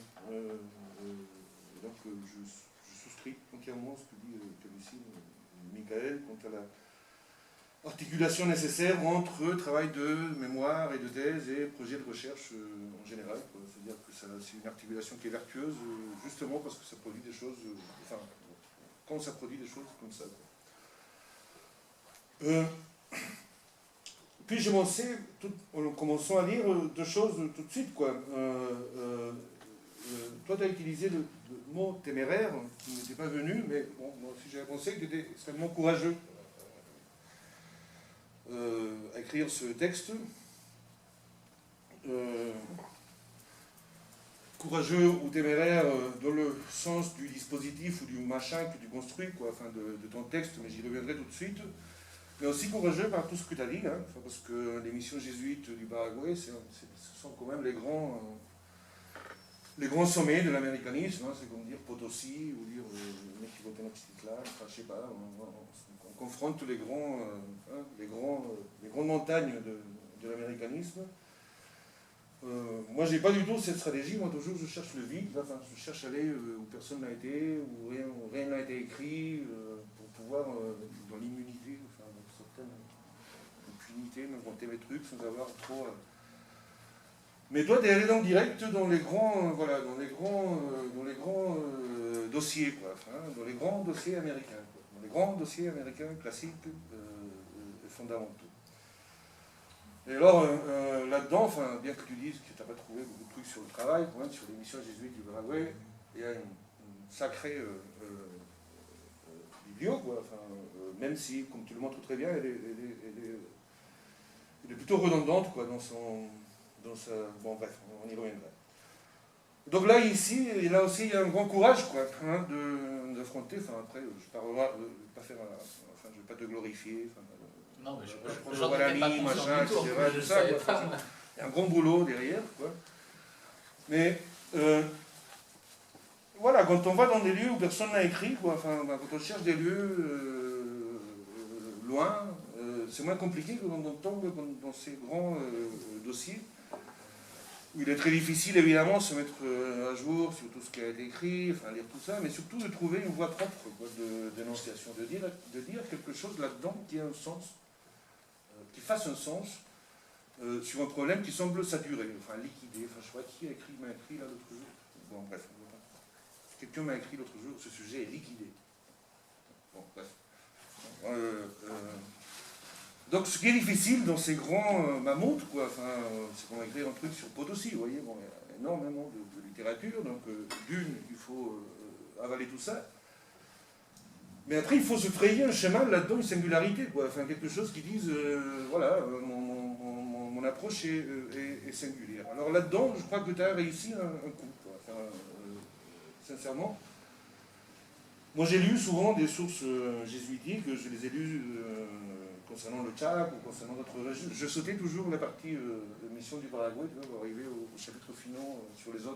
Donc je souscris entièrement ce que dit Capucine Mickaël quant à l'articulation nécessaire entre travail de mémoire et de thèse et projet de recherche en général. C'est-à-dire que c'est une articulation qui est vertueuse, justement parce que ça produit des choses, quand ça produit des choses comme ça. Puis je m'en sais, en commençant à lire deux choses tout de suite, quoi. Toi, tu as utilisé le mot téméraire, qui n'était pas venu, mais bon, moi aussi j'avais pensé que tu étais extrêmement courageux à écrire ce texte. Courageux ou téméraire dans le sens du dispositif ou du machin que tu construis, quoi, enfin de ton texte, mais j'y reviendrai tout de suite. Mais aussi courageux par tout ce que tu as dit, hein, parce que les missions jésuites du Paraguay, ce sont quand même les grands sommets de l'américanisme, hein, c'est comme dire Potosi ou dire Mexico-Tenochtitlan, enfin je sais pas, on confronte les grandes montagnes de l'américanisme. Moi j'ai pas du tout cette stratégie, moi toujours je cherche le vide, enfin, je cherche à aller où personne n'a été, où rien n'a été écrit, pour pouvoir, dans l'immunité, enfin dans certaines impunité, m'inventer mes trucs sans avoir trop... Mais toi, tu es allé dans le direct dans les grands, dossiers, quoi, hein, dans les grands dossiers américains, quoi, dans les grands dossiers américains classiques et fondamentaux. Et alors, là-dedans, enfin, bien que tu dises que tu n'as pas trouvé beaucoup de trucs sur le travail, quand même, sur les missions jésuites du Paraguay, il y a une sacrée biblio, quoi, enfin, même si, comme tu le montres très bien, elle est plutôt redondante, quoi, dans sa... Bon, bref, on y reviendra. Donc là, ici, et là aussi, il y a un grand courage, quoi, hein, d'affronter, enfin, après, je ne vais pas te glorifier, enfin, non, mais j'en étais pas conscient du tout, tout ça, quoi. Il y a un grand boulot derrière, quoi. Mais Voilà, quand on va dans des lieux où personne n'a écrit, quoi, enfin, quand on cherche des lieux loin, c'est moins compliqué que quand on tombe dans ces grands dossiers, où il est très difficile évidemment de se mettre à jour sur tout ce qui a été écrit, enfin lire tout ça, mais surtout de trouver une voie propre quoi, de dénonciation, de dire quelque chose là-dedans qui ait un sens, qui fasse un sens sur un problème qui semble saturé, enfin liquidé. Enfin, je sais pas qui m'a écrit là l'autre jour. Bon, bref. Quelqu'un m'a écrit l'autre jour, ce sujet est liquidé. Bon, bref. Donc, ce qui est difficile dans ces grands mammouths, quoi, enfin, c'est qu'on va écrire un truc sur Potosi, vous voyez, bon, il y a énormément de littérature, donc d'une, il faut avaler tout ça. Mais après, il faut se frayer un chemin là-dedans, une singularité, quoi, enfin, quelque chose qui dise, voilà, mon approche est singulière. Alors là-dedans, je crois que tu as réussi un coup, quoi, enfin, sincèrement. Moi, j'ai lu souvent des sources jésuitiques, je les ai lues concernant le Tchad ou concernant d'autres régions. Je sautais toujours la partie mission du Paraguay pour arriver au chapitre final sur les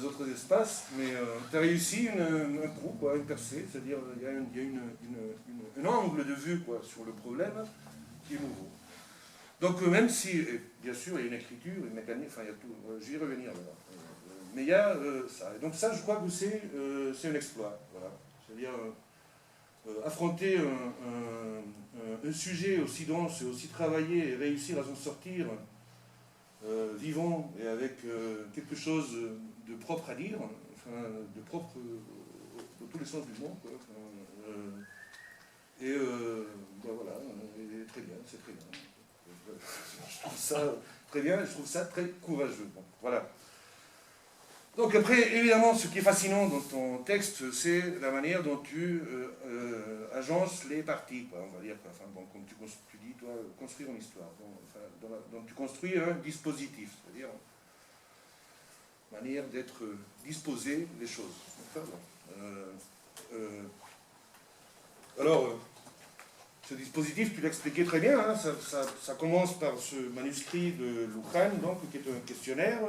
autres espaces. Mais tu as réussi un coup, quoi, une percée, c'est-à-dire il y a un angle de vue quoi, sur le problème qui est nouveau. Donc même si, bien sûr, il y a une écriture, une mécanique, enfin il y a tout, je vais y revenir là. Mais il y a ça. Et donc ça, je crois que c'est un exploit. Voilà. C'est-à-dire affronter un sujet aussi dense, aussi travaillé, et réussir à s'en sortir vivant et avec quelque chose de propre à dire, enfin, de propre dans tous les sens du mot. Quoi. Ben voilà, et très bien, c'est très bien. Je trouve ça très bien, et je trouve ça très courageux. Bon, voilà. Donc après, évidemment, ce qui est fascinant dans ton texte, c'est la manière dont tu agences les parties, quoi, on va dire. Enfin, bon, comme tu dis, toi, construire une histoire. Donc tu construis un dispositif, c'est-à-dire une manière d'être disposé les choses. Alors, ce dispositif, tu l'expliquais très bien, hein, ça commence par ce manuscrit de Luján, donc, qui est un questionnaire.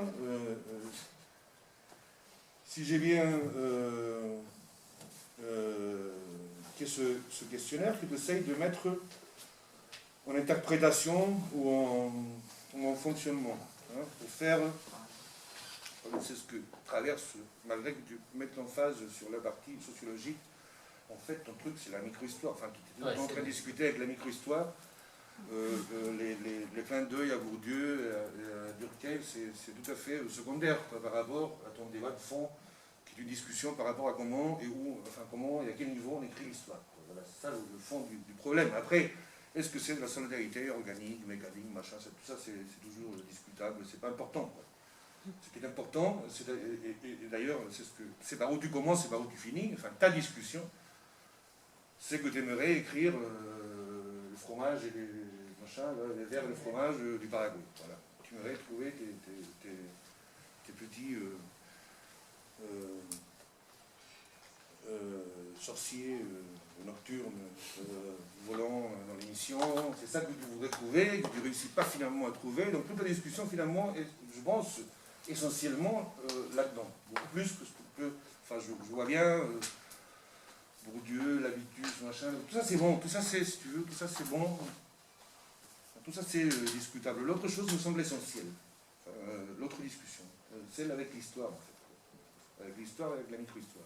Si j'ai bien qui est ce questionnaire que tu essayes de mettre en interprétation ou en fonctionnement, hein, pour faire, c'est ce que traverse, malgré que tu mettes l'emphase sur la partie sociologique, en fait ton truc c'est la micro-histoire, enfin tu es en train de discuter avec la micro-histoire, les clins d'œil à Bourdieu, à Durkheim, c'est tout à fait secondaire quoi, par rapport à ton débat de fond, qui est une discussion par rapport à comment et où, enfin comment et à quel niveau on écrit l'histoire. Voilà, c'est ça le fond du problème. Après, est-ce que c'est de la solidarité organique, mécanique, machin, tout ça c'est toujours discutable, c'est pas important. Quoi. Ce qui est important, et d'ailleurs c'est par où tu commences, c'est par où tu finis, enfin ta discussion, c'est que tu aimerais écrire le fromage et les machins, les verres et le fromage du Paraguay. Voilà. Tu aimerais trouver tes petits sorciers nocturnes volant dans l'émission. C'est ça que tu voudrais trouver, que tu ne réussis pas finalement à trouver. Donc toute la discussion finalement est, je pense, essentiellement là-dedans. Beaucoup plus que ce que enfin je vois bien Bourdieu, l'habitus, machin, tout ça c'est bon, tout ça c'est, si tu veux, tout ça c'est bon, tout ça c'est discutable. L'autre chose me semble essentielle, l'autre discussion, celle avec l'histoire en fait, avec l'histoire et avec la micro-histoire.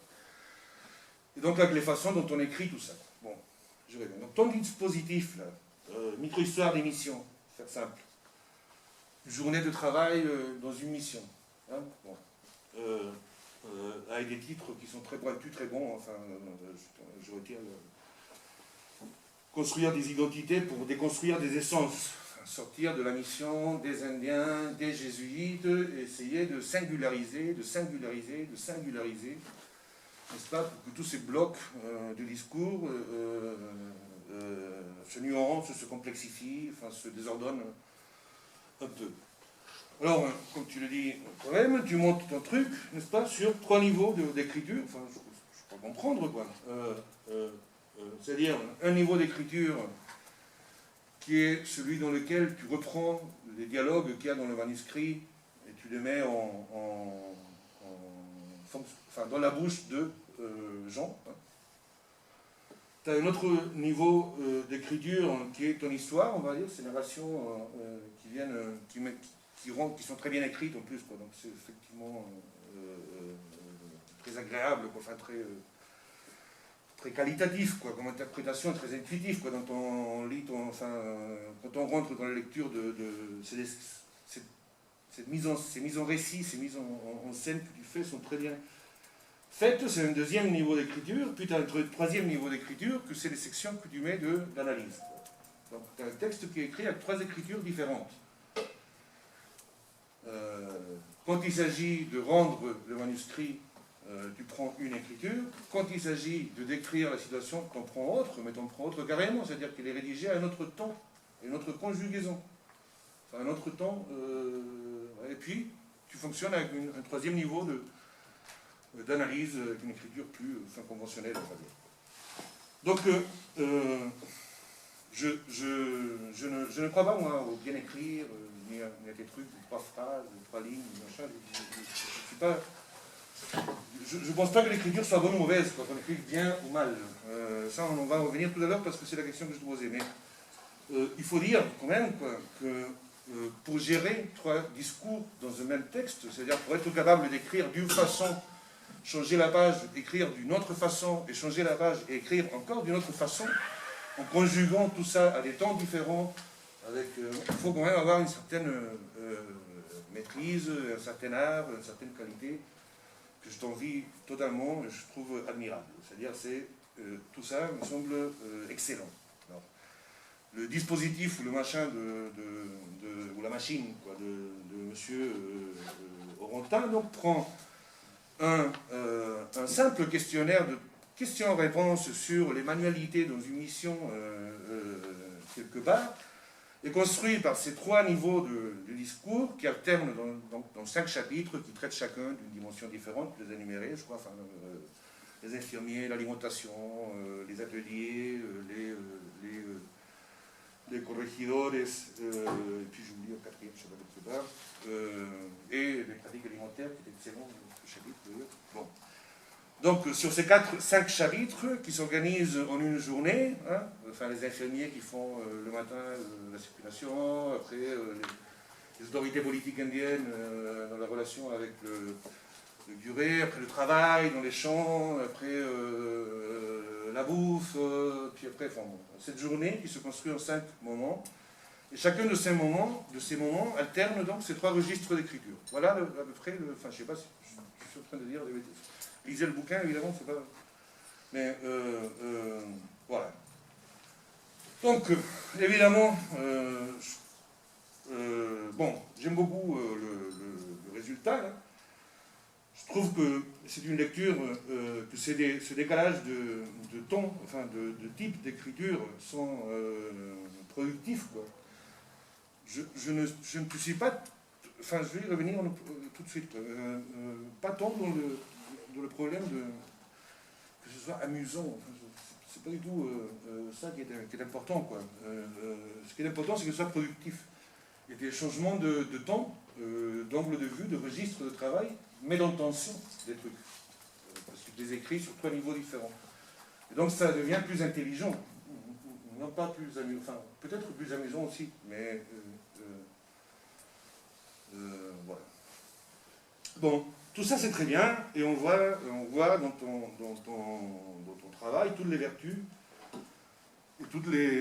Et donc avec les façons dont on écrit tout ça. Bon, je reviens. Donc ton dispositif là, micro-histoire d'émission, faire simple, une journée de travail dans une mission, hein, bon. Avec des titres qui sont très pointus, très bons, enfin, je retire construire des identités pour déconstruire des essences, sortir de la mission des Indiens, des Jésuites, essayer de singulariser, n'est-ce pas, pour que tous ces blocs de discours se nuancent, se complexifient, enfin, se désordonnent un peu. Alors, comme tu le dis, toi-même, tu montes ton truc, n'est-ce pas, sur 3 niveaux d'écriture, enfin, je peux comprendre, quoi. C'est-à-dire un niveau d'écriture qui est celui dans lequel tu reprends les dialogues qu'il y a dans le manuscrit et tu les mets dans la bouche de Jean. Tu as un autre niveau d'écriture qui est ton histoire, on va dire, ces narrations qui sont très bien écrites en plus, quoi. Donc c'est effectivement très agréable, quoi. Enfin très qualitatif, quoi, comme interprétation, très intuitif, quoi, quand on lit quand on rentre dans la lecture ces mises en récit, ces mises en scène que tu fais sont très bien faites. C'est un deuxième niveau d'écriture, puis tu as un troisième niveau d'écriture, que c'est les sections que tu mets d'analyse. Donc tu as un texte qui est écrit avec 3 écritures différentes. Quand il s'agit de rendre le manuscrit, tu prends une écriture. Quand il s'agit de décrire la situation, tu en prends autre, mais tu en prends autre carrément, c'est-à-dire qu'il est rédigé à un autre ton, une autre conjugaison, enfin, un autre temps, et puis tu fonctionnes avec un troisième niveau d'analyse, avec une écriture plus conventionnelle, on va dire. Donc, je ne crois pas, moi, au bien écrire, ni à des trucs de 3 phrases, de 3 lignes, machin. Je ne pense pas que l'écriture soit bonne ou mauvaise, quand on écrit bien ou mal. Ça, on va revenir tout à l'heure parce que c'est la question que je te posais. Mais il faut dire quand même que pour gérer 3 discours dans un même texte, c'est-à-dire pour être capable d'écrire d'une façon, changer la page, écrire d'une autre façon, et changer la page, et écrire encore d'une autre façon, en conjuguant tout ça à des temps différents, il faut quand même avoir une certaine maîtrise, un certain art, une certaine qualité, que je t'envie totalement, et je trouve admirable. C'est-à-dire, tout ça me semble excellent. Alors, le dispositif ou le machin ou la machine quoi, de monsieur Orentin donc, prend un simple questionnaire de questions-réponses sur les manualités dans une mission quelque part, est construit par ces 3 niveaux de discours qui alternent dans 5 chapitres qui traitent chacun d'une dimension différente, les énumérer, je crois, enfin, les infirmiers, l'alimentation, les ateliers, les corregidores, et puis j'oublie un 4e, je ne sais pas, et les pratiques alimentaires, qui est excellent, ce chapitre d'ailleurs. Bon. Donc, sur ces 5 chapitres qui s'organisent en une journée, hein, enfin les infirmiers qui font le matin la circulation, après les autorités politiques indiennes dans la relation avec le curé, après le travail dans les champs, après la bouffe, puis après, enfin, cette journée qui se construit en 5 moments. Et chacun de ces moments alterne donc ces 3 registres d'écriture. Voilà à peu près, enfin je ne sais pas si je suis en train de dire des bêtises. Lisez le bouquin, évidemment, c'est pas... Mais, voilà. Donc, évidemment, bon, j'aime beaucoup le résultat. Hein. Je trouve que c'est une lecture, que ce décalage de ton, enfin, de type d'écriture sont productifs, quoi. Je ne suis pas... Enfin, je vais y revenir tout de suite. Pas tant dans le problème que ce soit amusant. Enfin, c'est pas du tout ça qui est important, quoi. Ce qui est important, c'est que ce soit productif. Il y a des changements de temps, d'angle de vue, de registre de travail, mais d'intention des trucs. Parce que tu les écris sur 3 niveaux différents. Et donc ça devient plus intelligent. Non pas plus amusant, enfin peut-être plus amusant aussi, mais voilà. Bon, tout ça c'est très bien, et on voit dans ton travail toutes les vertus et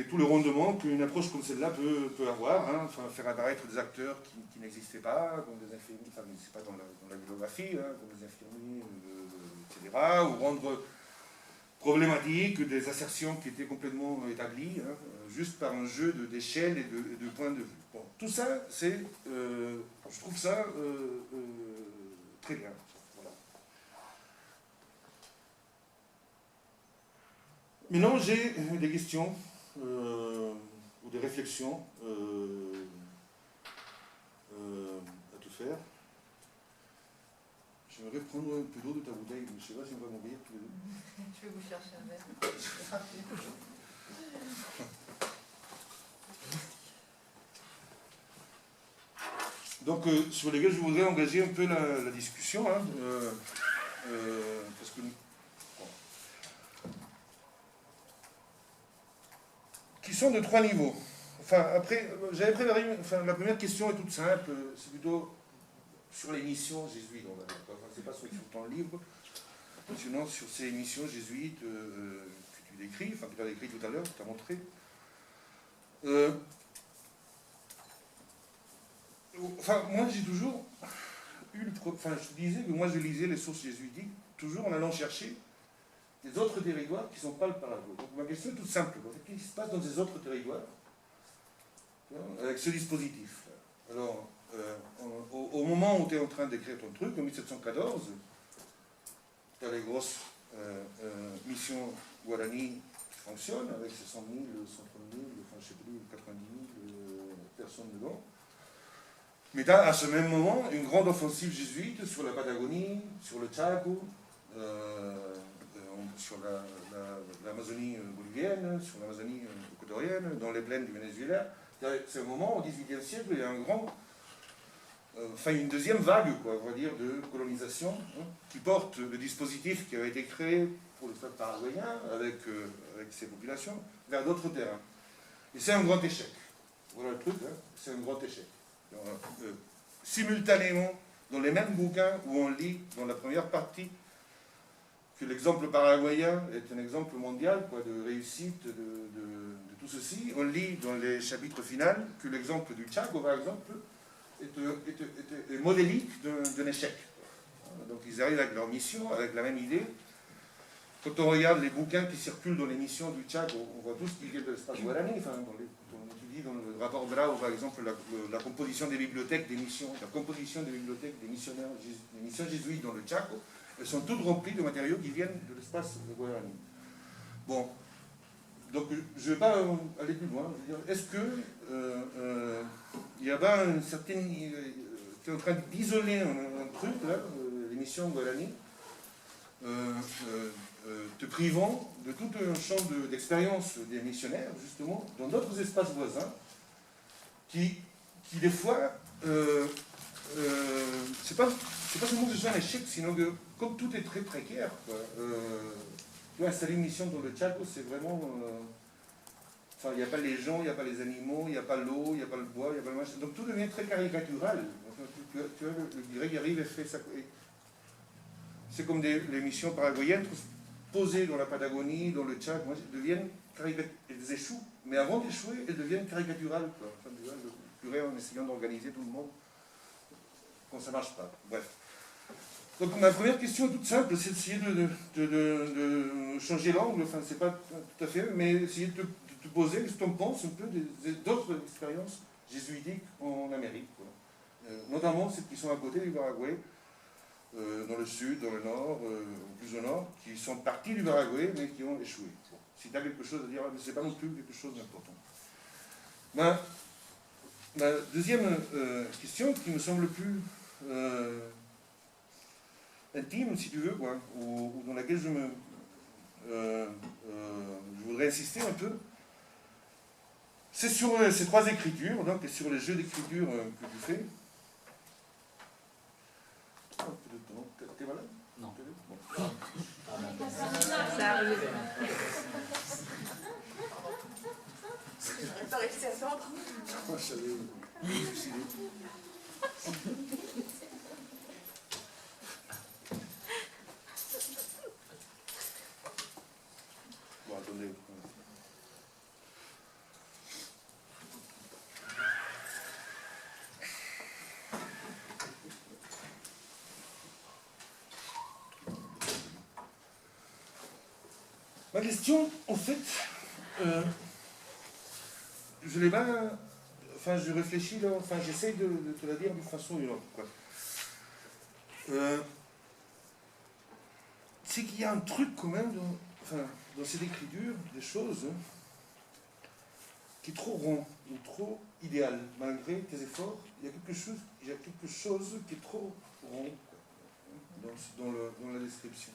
tout le rendement qu'une approche comme celle-là peut avoir, hein, enfin, faire apparaître des acteurs qui n'existaient pas, comme des infirmiers, enfin n'existent pas dans la bibliographie, hein, comme des infirmiers, etc., ou rendre problématique des assertions qui étaient complètement établies, hein, juste par un jeu d'échelle et de points de vue. Bon, tout ça, je trouve ça très bien. Voilà. Maintenant, j'ai des questions ou des réflexions à te faire. J'aimerais prendre un peu d'eau de ta bouteille, mais je ne sais pas si on va mourir tous les deux. Je vais vous chercher un verre. donc, sur lesquels je voudrais engager un peu la discussion, hein, parce que... Bon. Qui sont de 3 niveaux. Enfin, après, j'avais préparé... Enfin, la première question est toute simple, c'est plutôt sur les missions jésuites, on va dire. Enfin, c'est pas sur ton livre, sinon sur ces missions jésuites que tu décris, enfin, que tu as décrit tout à l'heure, que tu as montré. Enfin, moi, j'ai toujours eu le... Enfin, je te disais que moi, je lisais les sources jésuitiques, toujours en allant chercher des autres territoires qui ne sont pas le Paraguay. Donc, ma question est toute simple. Qu'est-ce qui se passe dans ces autres territoires avec ce dispositif? Alors, au moment où tu es en train d'écrire ton truc, en 1714, tu as les grosses missions Guarani qui fonctionnent, avec ces 100 000, 130 000, enfin, je ne sais plus, 90 000 personnes dedans. Mais tu as à ce même moment une grande offensive jésuite sur la Patagonie, sur le Chaco, sur l'Amazonie bolivienne, sur l'Amazonie équatorienne, dans les plaines du Venezuela. C'est un moment, au XVIIIe siècle, il y a un grand... Enfin, une deuxième vague, quoi, on va dire, de colonisation, hein, qui porte le dispositif qui avait été créé pour le peuple paraguayen, avec ses populations, vers d'autres terrains. Et c'est un grand échec. Voilà le truc, hein, c'est un grand échec. Alors, simultanément, dans les mêmes bouquins où on lit, dans la première partie, que l'exemple paraguayen est un exemple mondial, quoi, de réussite de tout ceci, on lit dans les chapitres finaux que l'exemple du Chaco, par exemple, est modélique d'un échec. Donc ils arrivent avec leur mission, avec la même idée. Quand on regarde les bouquins qui circulent dans les missions du Chaco, on voit tous qu'ils viennent de l'espace Guarani. Enfin, on étudie dans le rapport Brau, par exemple, la composition des bibliothèques des missions, la composition des bibliothèques des missionnaires, des missions jésuites dans le Chaco, elles sont toutes remplies de matériaux qui viennent de l'espace Guarani. Bon, donc je ne vais pas aller plus loin. Est-ce que il y a pas une certaine... tu es en train d'isoler un truc, là, l'émission Guarani, te privant de tout un champ d'expérience des missionnaires, justement, dans d'autres espaces voisins, qui des fois, c'est pas seulement que ce soit un échec, sinon que, comme tout est très précaire, quoi, tu vois, installer une mission dans le Chaco, c'est vraiment... Enfin, il n'y a pas les gens, il n'y a pas les animaux, il n'y a pas l'eau, il n'y a pas le bois, il n'y a pas le machin. Donc tout devient très caricatural. Tu vois, le grec arrive et fait ça. C'est comme les missions paraguayennes posées dans la Patagonie, dans le Tchad, elles deviennent elles échouent. Mais avant d'échouer, elles deviennent caricaturales. Quoi. Enfin, tu vois, le curé en essayant d'organiser tout le monde quand ça ne marche pas. Bref. Donc ma première question est toute simple, c'est d'essayer de changer l'angle, enfin c'est pas tout à fait, mais essayer de te poser ce qu'on pense un peu d'autres expériences jésuitiques en Amérique, quoi. Notamment celles qui sont à côté du Paraguay, dans le sud, dans le nord, plus au nord, qui sont partis du Paraguay mais qui ont échoué. Bon. Si tu as quelque chose à dire, ce n'est pas non plus quelque chose d'important. Ma deuxième question, qui me semble plus intime, si tu veux, quoi, ou dans laquelle je voudrais insister un peu, c'est sur ces 3 écritures, donc, et sur les jeux d'écriture que tu fais. T'es malade? Non. Bon. Ça arrive. J'aurais pas réussi à attendre. Moi, je savais me suicider. Bon, attendez. Ma question, en fait, je l'ai pas... Enfin, je réfléchis, là, enfin, j'essaie de te la dire d'une façon ou d'une autre, quoi. C'est qu'il y a un truc, quand même, dans cette écriture, des choses, hein, qui est trop rond, ou trop idéal. Malgré tes efforts, il y a quelque chose qui est trop rond, quoi, dans la description.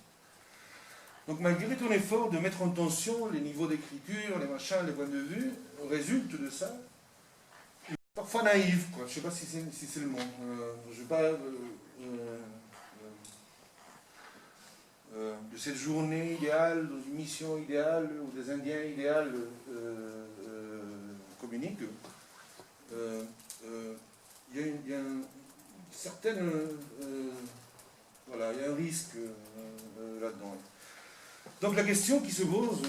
Donc malgré ton effort de mettre en tension les niveaux d'écriture, les machins, les points de vue, résulte de ça parfois naïve, quoi. Je ne sais pas si c'est le mot. Je vais pas... de cette journée idéale, d'une mission idéale, où des Indiens idéales communiquent, il y a une certaine... voilà, il y a un risque là-dedans. Donc la question qui se pose,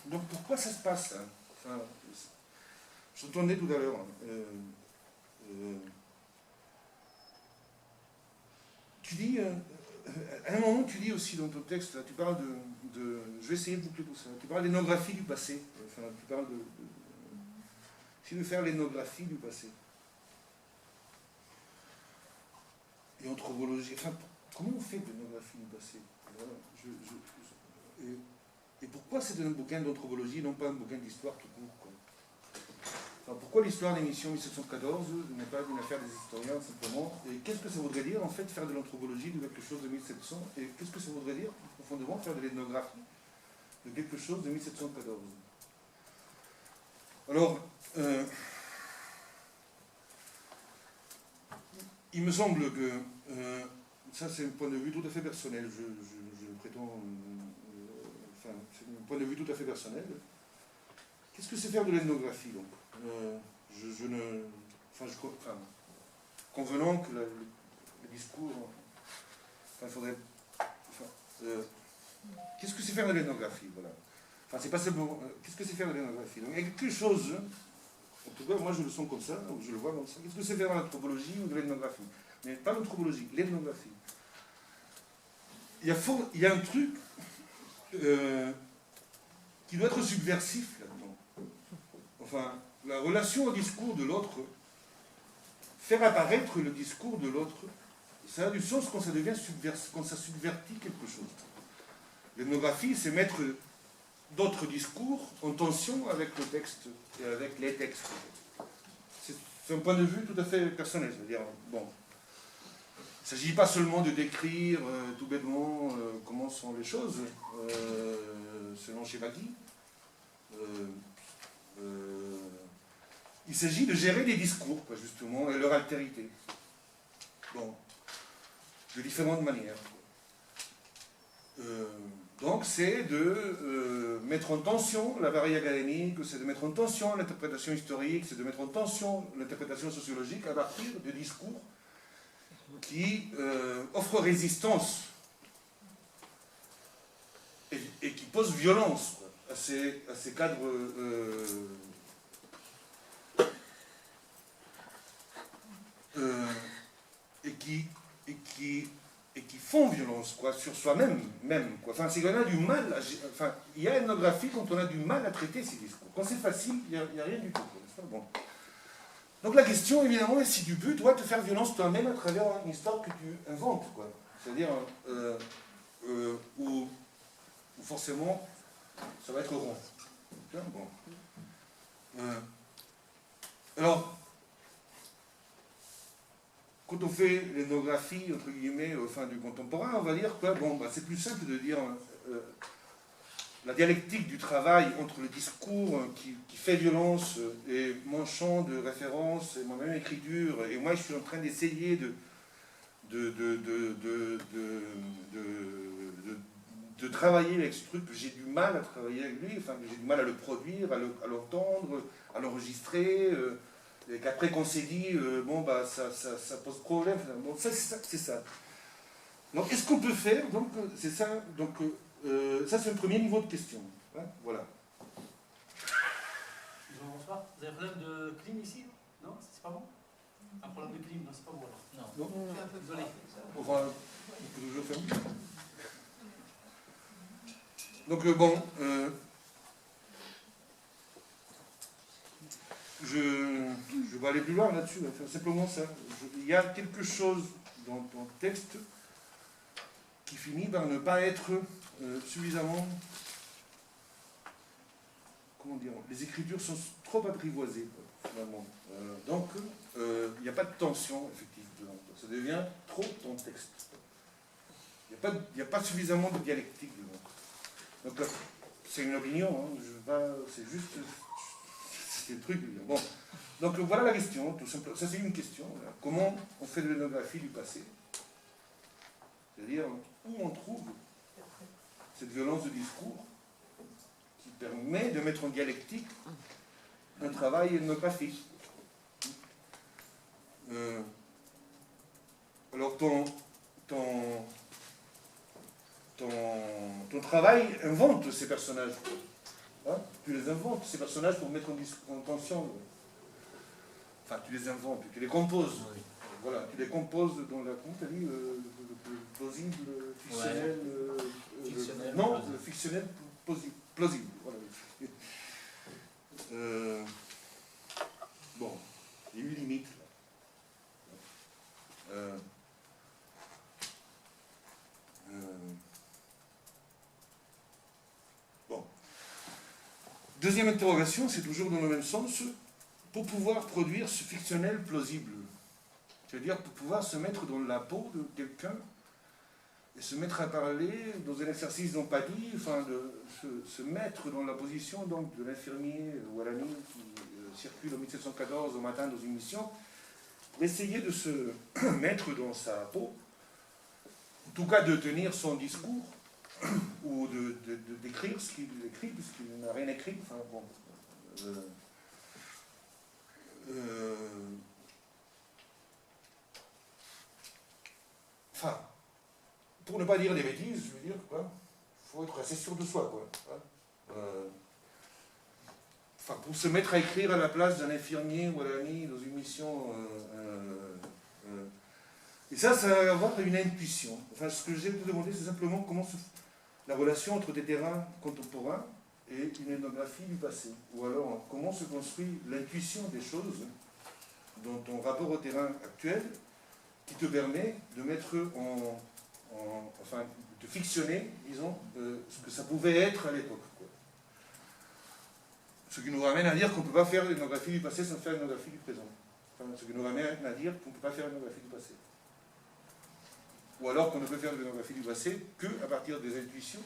donc pourquoi ça se passe hein? Enfin, j'entendais tout à l'heure, tu dis... à un moment, tu dis aussi dans ton texte, là, tu parles de... Je vais essayer de boucler tout ça. Tu parles d'énographie du passé. Enfin, tu parles de faire l'énographie du passé. Et anthropologie. Enfin, comment on fait de l'énographie du passé? Voilà, et pourquoi c'est un bouquin d'anthropologie, non pas un bouquin d'histoire tout court, quoi. Alors pourquoi l'histoire des missions 1714 n'est pas une affaire des historiens simplement? Et qu'est-ce que ça voudrait dire en fait faire de l'anthropologie de quelque chose de 1700? Et qu'est-ce que ça voudrait dire profondément faire de l'ethnographie de quelque chose de 1714? Alors, il me semble que, ça c'est un point de vue tout à fait personnel, je prétends, enfin c'est un point de vue tout à fait personnel. Qu'est-ce que c'est faire de l'ethnographie donc? Convenons que le discours, enfin, il faudrait, qu'est-ce que c'est faire de l'ethnographie, voilà. Enfin, c'est pas seulement, qu'est-ce que c'est faire de l'ethnographie? Donc, il y a quelque chose, en tout cas, moi je le sens comme ça, ou je le vois comme ça. Qu'est-ce que c'est faire de l'anthropologie ou de l'ethnographie? Mais pas l'anthropologie, l'ethnographie. Il y a un truc qui doit être subversif là-dedans. Enfin, la relation au discours de l'autre, faire apparaître le discours de l'autre, ça a du sens quand ça devient quand ça subvertit quelque chose. L'ethnographie, c'est mettre d'autres discours en tension avec le texte et avec les textes. C'est un point de vue tout à fait personnel. C'est-à-dire, bon, il ne s'agit pas seulement de décrire tout bêtement comment sont les choses, selon schéma qui. Il s'agit de gérer les discours, quoi, justement, et leur altérité. Bon, de différentes manières. Donc, c'est de mettre en tension la variété académique, c'est de mettre en tension l'interprétation historique, c'est de mettre en tension l'interprétation sociologique à partir de discours qui offrent résistance et qui posent violence, quoi, à ces cadres et qui font violence, quoi, sur soi-même, quoi. Enfin, c'est qu'on a du mal enfin, il y a ethnographie quand on a du mal à traiter ces discours. Quand c'est facile, il n'y a rien du tout, quoi. Bon. Donc la question, évidemment, est si tu peux, toi, te faire violence toi-même à travers une histoire que tu inventes, quoi. C'est-à-dire, où forcément, ça va être rond. Bon. Alors, quand on fait l'ethnographie, entre guillemets, du contemporain, on va dire que bon, bah, c'est plus simple de dire la dialectique du travail entre le discours qui fait violence et mon champ de référence et ma même écriture, et moi je suis en train d'essayer de travailler avec ce truc que j'ai du mal à travailler avec lui, enfin, que j'ai du mal à le produire, à l'entendre, à l'enregistrer, et qu'après qu'on s'est dit, bon, bah, ça pose problème. Bon, ça, c'est ça. Donc, qu'est-ce qu'on peut faire? Donc, c'est ça. Donc, ça, c'est le premier niveau de question. Hein, voilà. Bonsoir. Vous avez un problème de clim ici? Non? C'est pas bon? Un problème de clim? Non, c'est pas bon alors. Non. Désolé. Enfin, on peut toujours faire. Donc, bon. Je vais aller plus loin là-dessus, simplement ça. Il y a quelque chose dans ton texte qui finit par ne pas être suffisamment... Comment dire? Les écritures sont trop apprivoisées, quoi, finalement. Donc, il n'y a pas de tension, effectivement. Ça devient trop ton texte. Il n'y a pas suffisamment de dialectique dedans. Donc, c'est une opinion, hein, c'est juste... C'est le truc. Bon, Donc voilà la question, tout simplement. Ça c'est une question. Voilà. Comment on fait de l'ethnographie du passé? C'est-à-dire où on trouve cette violence de discours qui permet de mettre en dialectique un travail ethnographique. Alors ton travail invente ces personnages. Hein? Tu les inventes, ces personnages, pour mettre en tension. Enfin, tu les inventes, tu les composes. Oui. Voilà, tu les composes dans la, comment tu as dit, le plausible, fictionnel, Fictionnel, non, plausible. le fictionnel plausible. Voilà. Bon, il y a eu limite. Bon. Deuxième interrogation, c'est toujours dans le même sens. Pour pouvoir produire ce fictionnel plausible, c'est-à-dire pour pouvoir se mettre dans la peau de quelqu'un et se mettre à parler dans un exercice d'empathie, enfin de se mettre dans la position donc, de l'infirmier Walani qui circule en 1714 au matin dans une mission, pour essayer de se mettre dans sa peau, en tout cas de tenir son discours, ou d'écrire ce qu'il écrit, puisqu'il n'a rien écrit, enfin bon. Enfin, pour ne pas dire des bêtises, je veux dire, quoi, il faut être assez sûr de soi, quoi. Enfin, pour se mettre à écrire à la place d'un infirmier ou un ami dans une mission. Et ça va avoir une intuition. Enfin, ce que j'ai te demander, c'est simplement comment la relation entre des terrains contemporains et une ethnographie du passé. Ou alors, comment se construit l'intuition des choses dans ton rapport au terrain actuel qui te permet de mettre enfin, de fictionner, disons, ce que ça pouvait être à l'époque. Ce qui nous ramène à dire qu'on ne peut pas faire l'ethnographie du passé sans faire l'ethnographie du présent. Enfin, ce qui nous ramène à dire qu'on ne peut pas faire l'ethnographie du passé. Ou alors qu'on ne peut faire l'ethnographie du passé qu'à partir des intuitions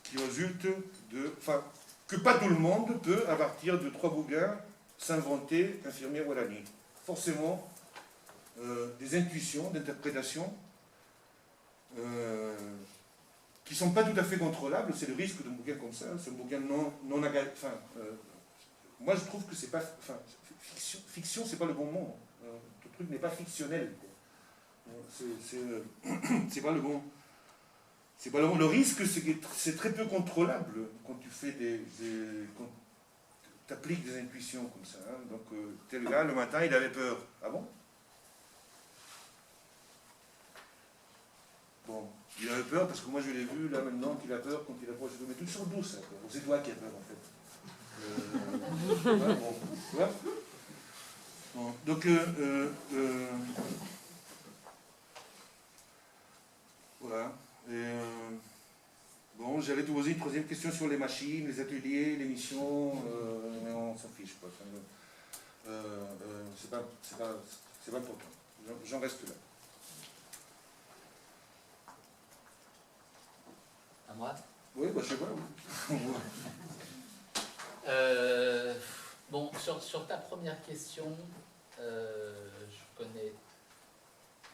qui résultent de... Enfin, que pas tout le monde peut, à partir de 3 bouquins, s'inventer infirmier Walani. Forcément, des intuitions, d'interprétations qui ne sont pas tout à fait contrôlables. C'est le risque d'un bouquin comme ça. C'est un bouquin non enfin, moi, je trouve que c'est pas... Enfin, fiction, c'est pas le bon mot. Le truc n'est pas fictionnel. C'est pas le bon... C'est pas le bon. Le risque, c'est que c'est très peu contrôlable quand tu fais quand tu appliques des intuitions comme ça. Hein. Donc, tel gars, le matin, il avait peur. Ah bon? Bon, il avait peur parce que moi je l'ai vu là maintenant qu'il a peur quand il approche de mais tout sur d'où ça? C'est toi qui as peur en fait. Ouais, bon, tu vois? Bon, donc, voilà. Bon, j'allais te poser une troisième question sur les machines, les ateliers, les missions, mais on s'en fiche quoi. C'est pas important. J'en reste là. À moi? Oui, bah, je sais pas. Oui. Bon, sur ta première question, je connais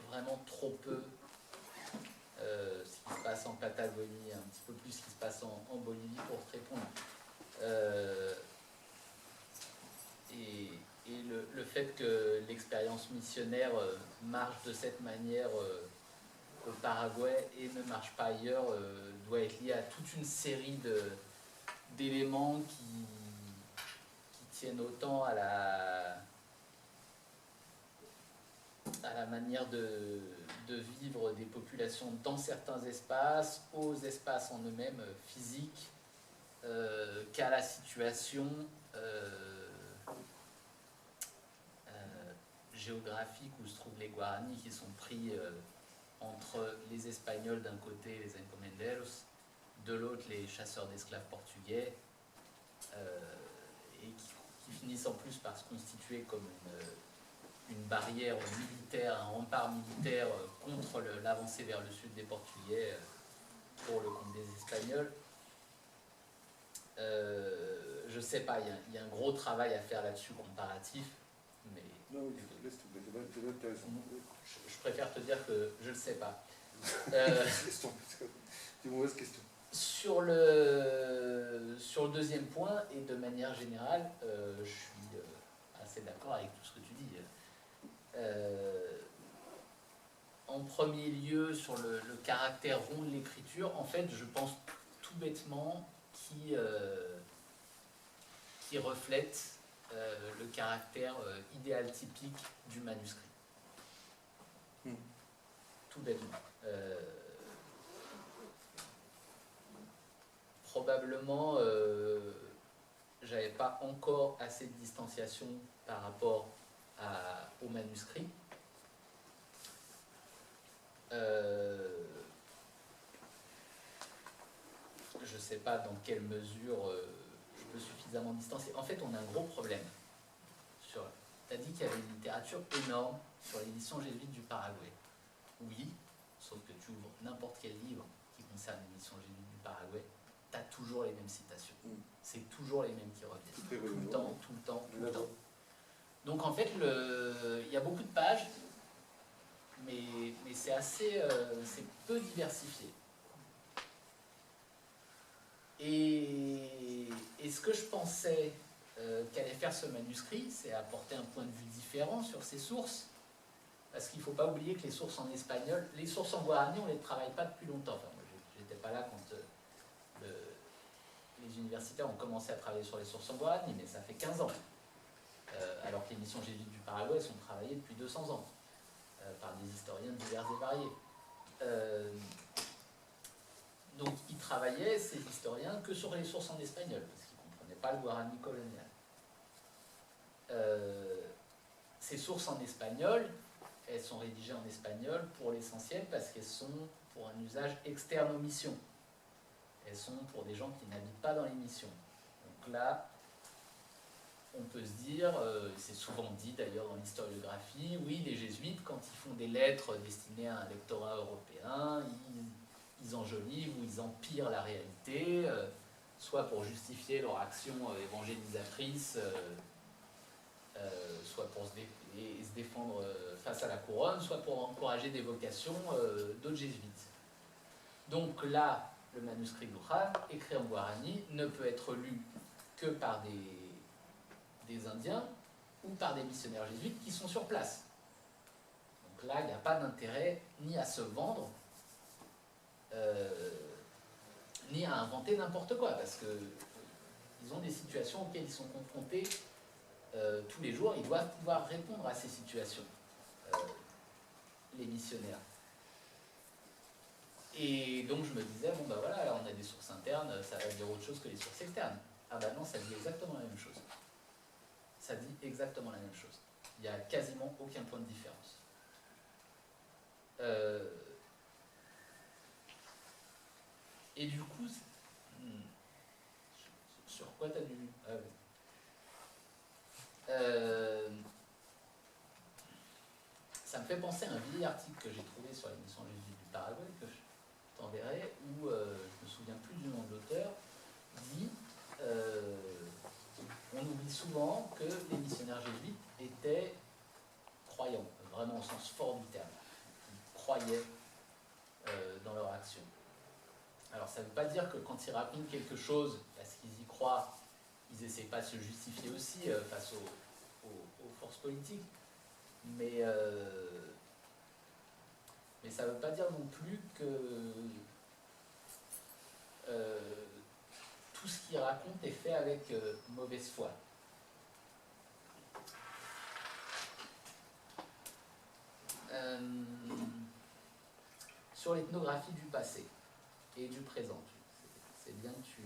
vraiment trop peu ce qui se passe en Patagonie, un petit peu plus ce qui se passe en Bolivie pour te répondre. Et le fait que l'expérience missionnaire marche de cette manière au Paraguay et ne marche pas ailleurs doit être lié à toute une série d'éléments qui tiennent autant à la manière de vivre des populations dans certains espaces, aux espaces en eux-mêmes physiques, qu'à la situation géographique où se trouvent les Guaranis qui sont pris entre les Espagnols d'un côté, les encomenderos, de l'autre les chasseurs d'esclaves portugais, et qui finissent en plus par se constituer comme une barrière militaire, un rempart militaire contre l'avancée vers le sud des Portugais pour le compte des Espagnols. je sais pas, il y a un gros travail à faire là-dessus comparatif, mais Non, laisse tomber, c'est intéressant. je préfère te dire que je ne sais pas. Laisse tomber, c'est une mauvaise question. Sur le deuxième point, et de manière générale, je suis assez d'accord avec tout ce que tu dis. En premier lieu, sur le caractère rond de l'écriture, en fait, je pense tout bêtement qui reflète le caractère idéal typique du manuscrit. Tout bêtement. Probablement, j'avais pas encore assez de distanciation par rapport au manuscrit. Je sais pas dans quelle mesure je peux suffisamment distancer. En fait, on a un gros problème. Tu as dit qu'il y avait une littérature énorme sur l'édition jésuite du Paraguay. Oui, sauf que tu ouvres n'importe quel livre qui concerne l'édition jésuite du Paraguay, tu as toujours les mêmes citations. C'est toujours les mêmes qui reviennent. Tout le temps, tout le temps, tout le temps. Donc en fait, il y a beaucoup de pages, mais c'est assez, c'est peu diversifié. Et ce que je pensais qu'allait faire ce manuscrit, c'est apporter un point de vue différent sur ses sources. Parce qu'il ne faut pas oublier que les sources en espagnol, les sources en guarani, on ne les travaille pas depuis longtemps. Enfin, moi, je n'étais pas là quand les universitaires ont commencé à travailler sur les sources en guarani, mais ça fait 15 ans. Alors que les missions jésuites du Paraguay sont travaillées depuis 200 ans, par des historiens divers et variés. Donc, ils travaillaient, ces historiens, que sur les sources en espagnol, parce qu'ils ne comprenaient pas le guarani colonial. Ces sources en espagnol, elles sont rédigées en espagnol pour l'essentiel parce qu'elles sont pour un usage externe aux missions. Elles sont pour des gens qui n'habitent pas dans les missions. Donc là, on peut se dire, c'est souvent dit d'ailleurs dans l'historiographie, oui, les jésuites, quand ils font des lettres destinées à un lectorat européen, ils enjolivent ou ils empirent la réalité, soit pour justifier leur action évangélisatrice, soit pour se défendre face à la couronne, soit pour encourager des vocations d'autres jésuites. Donc là, le manuscrit Luján, écrit en guarani, ne peut être lu que par des Indiens ou par des missionnaires jésuites qui sont sur place. Donc là, il n'y a pas d'intérêt ni à se vendre, ni à inventer n'importe quoi, parce qu'ils ont des situations auxquelles ils sont confrontés tous les jours. Ils doivent pouvoir répondre à ces situations, les missionnaires. Et donc je me disais, bon ben voilà, là on a des sources internes, ça va dire autre chose que les sources externes. Ah ben non, ça dit exactement la même chose. Ça dit exactement la même chose. Il n'y a quasiment aucun point de différence. Et du coup, sur quoi tu as dû... Ah ouais. Ça me fait penser à un vieil article que j'ai trouvé sur l'émission jésuite du Paraguay, que je t'enverrai, où je ne me souviens plus du nom de l'auteur, dit on oublie souvent que les missionnaires jésuites étaient croyants, vraiment au sens fort du terme. Ils croyaient dans leur action. Alors ça ne veut pas dire que quand ils racontent quelque chose, parce qu'ils y croient, ils n'essaient pas de se justifier aussi face aux forces politiques. Mais ça ne veut pas dire non plus que tout ce qu'ils racontent est fait avec mauvaise foi. Sur l'ethnographie du passé et du présent, c'est bien que tu...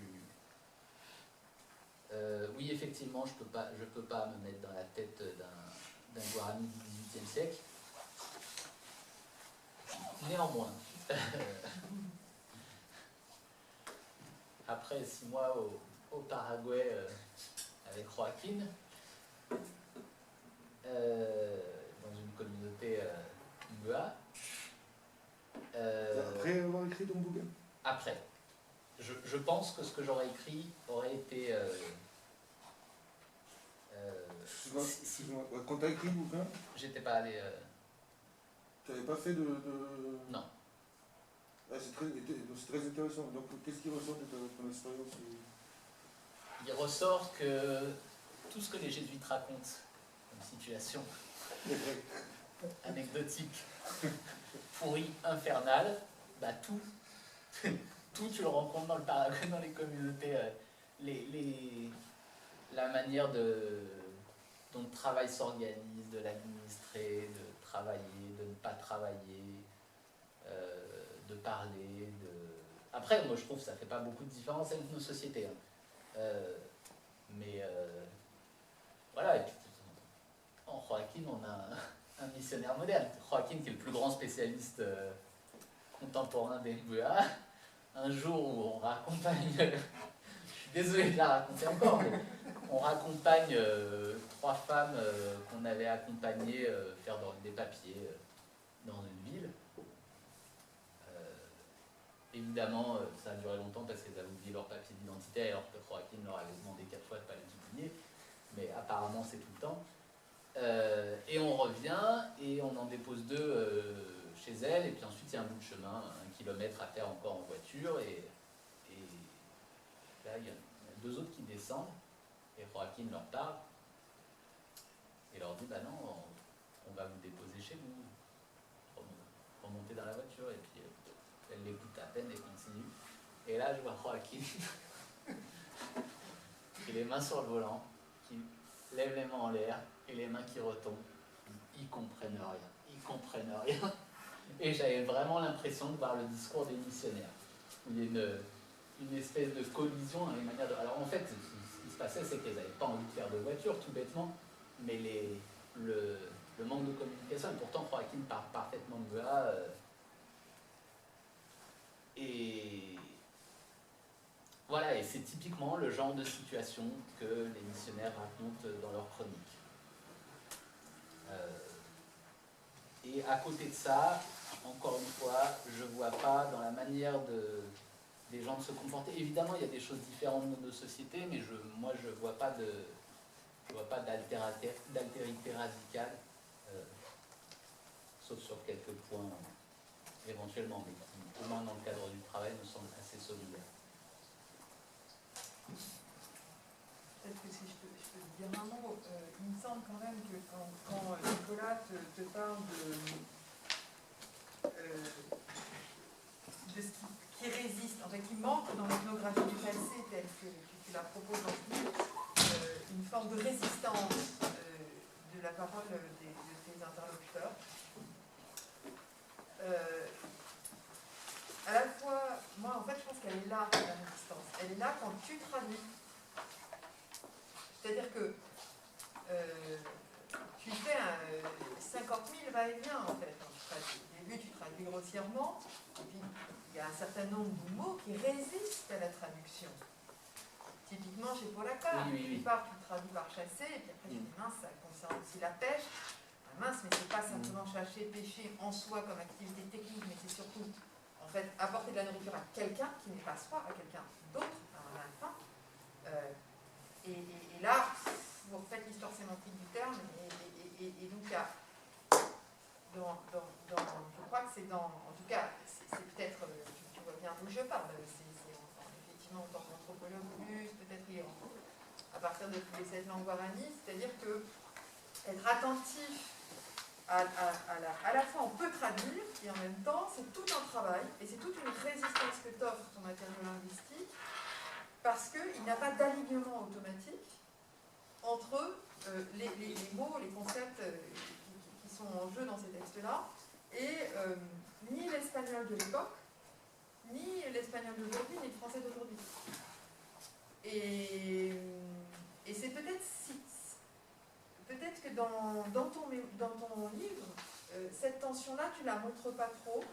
oui, effectivement, je peux pas me mettre dans la tête d'un guarani du XVIIIe siècle. Néanmoins, après 6 mois au Paraguay avec Joaquin, dans une communauté Imbua. Après avoir écrit ton bouquin? Après. Je pense que ce que j'aurais écrit aurait été Excuse-moi, quand tu as écrit le bouquin, j'étais pas allé. tu n'avais pas fait de... Non. Ah, c'est très intéressant. Donc, qu'est-ce qui ressort de ton expérience? Il ressort que tout ce que les jésuites racontent comme situation anecdotique, pourrie, infernale, bah tout, tout tu le rencontres dans le Paraguay, dans les communautés, la manière dont le travail s'organise, de l'administrer, de travailler, de ne pas travailler, de parler, Après, moi je trouve que ça fait pas beaucoup de différence avec nos sociétés. Hein. Voilà, et puis en Joaquin, on a un missionnaire moderne. Joaquin, qui est le plus grand spécialiste contemporain des MBA, un jour où on raccompagne, je suis désolé de la raconter encore, mais on raccompagne 3 femmes qu'on avait accompagnées faire des papiers dans une ville. Évidemment, ça a duré longtemps parce qu'elles avaient oublié leur papier d'identité, alors que Joaquin leur avait demandé 4 fois de ne pas les oublier. Mais apparemment, c'est tout le temps. Et on revient et on en dépose 2 chez elle, et puis ensuite il y a un bout de chemin, 1 kilomètre à faire encore en voiture, et là il y a 2 autres qui descendent, et Joaquin leur parle, et leur dit bah non, on va vous déposer chez vous, remonter dans la voiture, et puis elle l'écoute à peine et continue, et là je vois Joaquin, qui a les mains sur le volant, qui lève les mains en l'air, et les mains qui retombent, ils comprennent rien. Et j'avais vraiment l'impression de voir le discours des missionnaires, où il y a une espèce de collision dans les manières de... Alors en fait, ce qui se passait, c'est qu'ils n'avaient pas envie de faire de voiture, tout bêtement, mais le manque de communication, et pourtant Joaquin parle parfaitement de Goa, et voilà, et c'est typiquement le genre de situation que les missionnaires racontent dans leurs chroniques. Et à côté de ça, encore une fois, je ne vois pas dans la manière des gens de se comporter. Évidemment, il y a des choses différentes dans nos sociétés, mais moi, je ne vois pas d'altérité radicale, sauf sur quelques points éventuellement, mais qui, au moins dans le cadre du travail, me semblent assez solidaires. Peut-être que si je peux te dire un mot, il me semble quand même que quand Nicolas te parle de ce qui résiste, en fait, qui manque dans l'ethnographie du passé telle que tu la proposes dans ce livre, une forme de résistance de la parole de tes interlocuteurs. À la fois, moi en fait je pense qu'elle est là, la résistance. Elle est là quand tu traduis. C'est-à-dire que tu fais 50 000 va-et-vient en fait. Au début tu traduis grossièrement, et puis il y a un certain nombre de mots qui résistent à la traduction. Typiquement chez Paul Accord, au départ tu le traduis par chasser, et puis après tu dis mince, ça concerne aussi la pêche. Mince, mais c'est pas simplement chasser, pêcher en soi comme activité technique, mais c'est surtout en fait apporter de la nourriture à quelqu'un qui n'est pas soi, à quelqu'un d'autre, à un fin. Et là, vous refaites l'histoire sémantique du terme, et donc il y a, je crois que c'est en tout cas, c'est peut-être, tu vois bien d'où je parle, effectivement en tant qu'anthropologue plus, peut-être à partir de tous les 16 langues guarani, c'est-à-dire que être attentif à la fois on peut traduire, et en même temps c'est tout un travail, et c'est toute une résistance que t'offre ton matériau linguistique, parce qu'il n'y a pas d'alignement automatique entre les mots, les concepts qui sont en jeu dans ces textes-là, et ni l'espagnol de l'époque, ni l'espagnol d'aujourd'hui, ni le français d'aujourd'hui. Et c'est peut-être que dans ton livre, cette tension-là, tu ne la montres pas trop.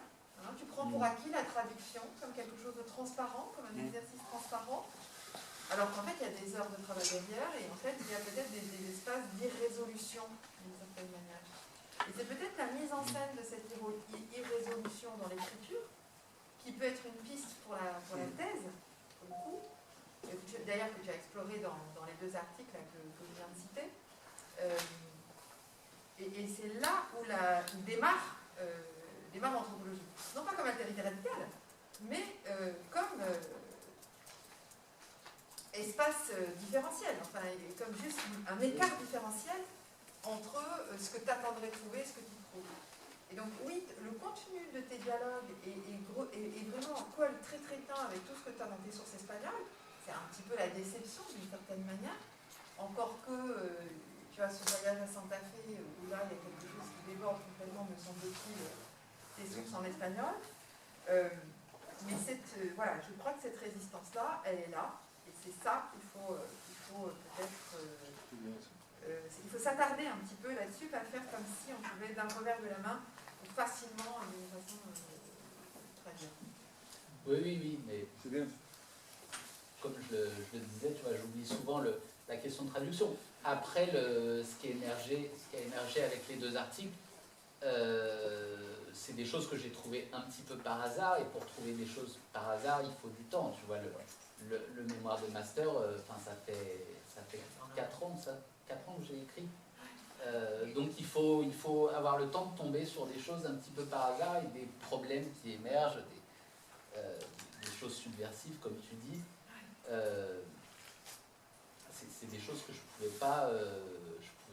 Hein, tu prends pour acquis la traduction comme quelque chose de transparent, comme un exercice transparent, alors qu'en fait, il y a des heures de travail derrière, et en fait, il y a peut-être des espaces d'irrésolution, d'une certaine manière. Et c'est peut-être la mise en scène de cette irrésolution dans l'écriture, qui peut être une piste pour la thèse, pour le coup, d'ailleurs que tu as exploré dans les 2 articles là, que je viens de citer, Et c'est là où il démarre l'anthropologie. Non pas comme altérité radicale, mais comme espace différentiel, enfin, comme juste un écart différentiel entre ce que tu attendrais trouver et ce que tu trouves. Et donc oui, le contenu de tes dialogues est vraiment colle très très bien avec tout ce que tu as dans tes sources espagnoles. C'est un petit peu la déception d'une certaine manière. Encore que, tu vois, ce voyage à Santa Fe, où là il y a quelque chose qui déborde complètement, me semble-t-il, tes sources en espagnol. Mais voilà, je crois que cette résistance-là, elle est là. Et c'est ça qu'il faut peut-être... il faut s'attarder un petit peu là-dessus, pas faire comme si on pouvait d'un revers de la main ou facilement d'une façon traduire. Oui, mais C'est bien. comme je le disais, tu vois, j'oublie souvent la question de traduction. Après, ce qui a émergé avec les deux articles, c'est des choses que j'ai trouvées un petit peu par hasard, et pour trouver des choses par hasard, il faut du temps. Tu vois, le mémoire de master, ça fait 4 ans, ça. 4 ans que j'ai écrit. Donc il faut avoir le temps de tomber sur des choses un petit peu par hasard et des problèmes qui émergent, des choses subversives, comme tu dis. C'est des choses que je pouvais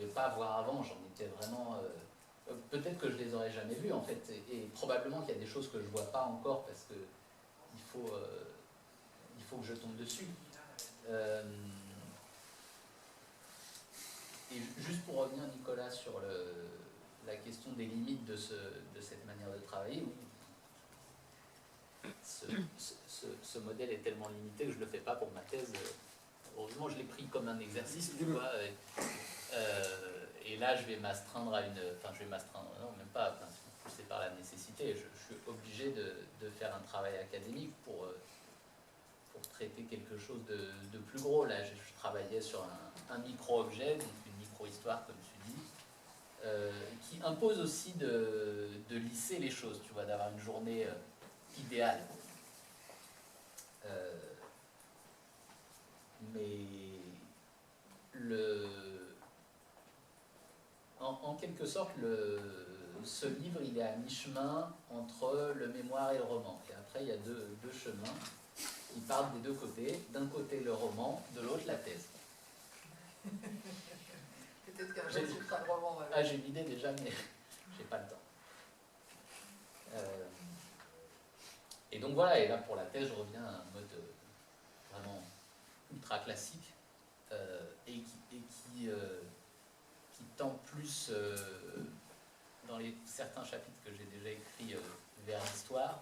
pas voir avant. J'en étais vraiment... peut-être que je les aurais jamais vues, en fait. Et probablement qu'il y a des choses que je vois pas encore parce que il faut que je tombe dessus. Et juste pour revenir, Nicolas, sur la question des limites de cette manière de travailler, oui, ce modèle est tellement limité que je ne le fais pas pour ma thèse. Heureusement, je l'ai pris comme un exercice, tu vois. Et là, je vais m'astreindre à une... Enfin, je vais m'astreindre, non, même pas, c'est par la nécessité. Je suis obligé de faire un travail académique pour traiter quelque chose de plus gros. Là, je travaillais sur un micro-objet, donc une micro-histoire, comme tu dis, qui impose aussi de lisser les choses, tu vois, d'avoir une journée idéale. Mais en quelque sorte, ce livre, il est à mi-chemin entre le mémoire et le roman. Et après, il y a deux chemins qui partent des deux côtés. D'un côté, le roman, de l'autre, la thèse. Peut-être qu'un jour, tu feras le roman. Ah, j'ai l'idée déjà, mais j'ai pas le temps. Et donc voilà, et là, pour la thèse, je reviens à un mode vraiment ultra classique et qui tend plus dans certains chapitres que j'ai déjà écrits vers l'histoire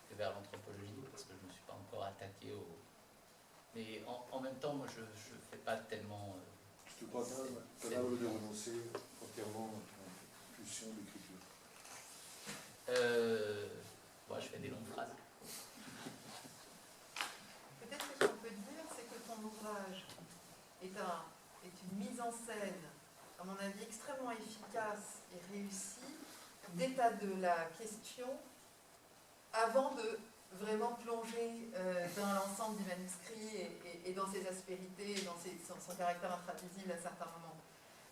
que vers l'anthropologie, parce que je ne me suis pas encore attaqué au... Mais en même temps, moi, je ne fais pas tellement... Tu crois capable de renoncer entièrement à ton pulsion d'écriture? Moi, je fais des longues phrases. Peut-être que ce qu'on peut dire, c'est que ton ouvrage est une mise en scène, à mon avis, extrêmement efficace et réussie d'état de la question avant de vraiment plonger dans l'ensemble du manuscrit et dans ses aspérités, et dans son caractère intraduisible à certains moments.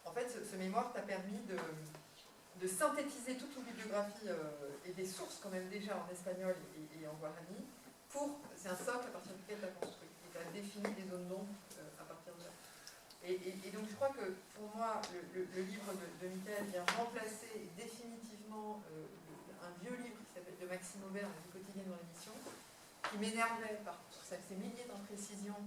En fait, ce mémoire t'a permis de synthétiser toute une bibliographie et des sources quand même déjà en espagnol et en guarani. C'est un socle à partir duquel tu as construit. Et tu as défini des zones d'ombre à partir de là. Et donc je crois que pour moi, le livre de Michael vient remplacer définitivement un vieux livre qui s'appelle de Maxime Aubert, La vie quotidienne dans l'émission, qui m'énervait par ces milliers d'imprécisions.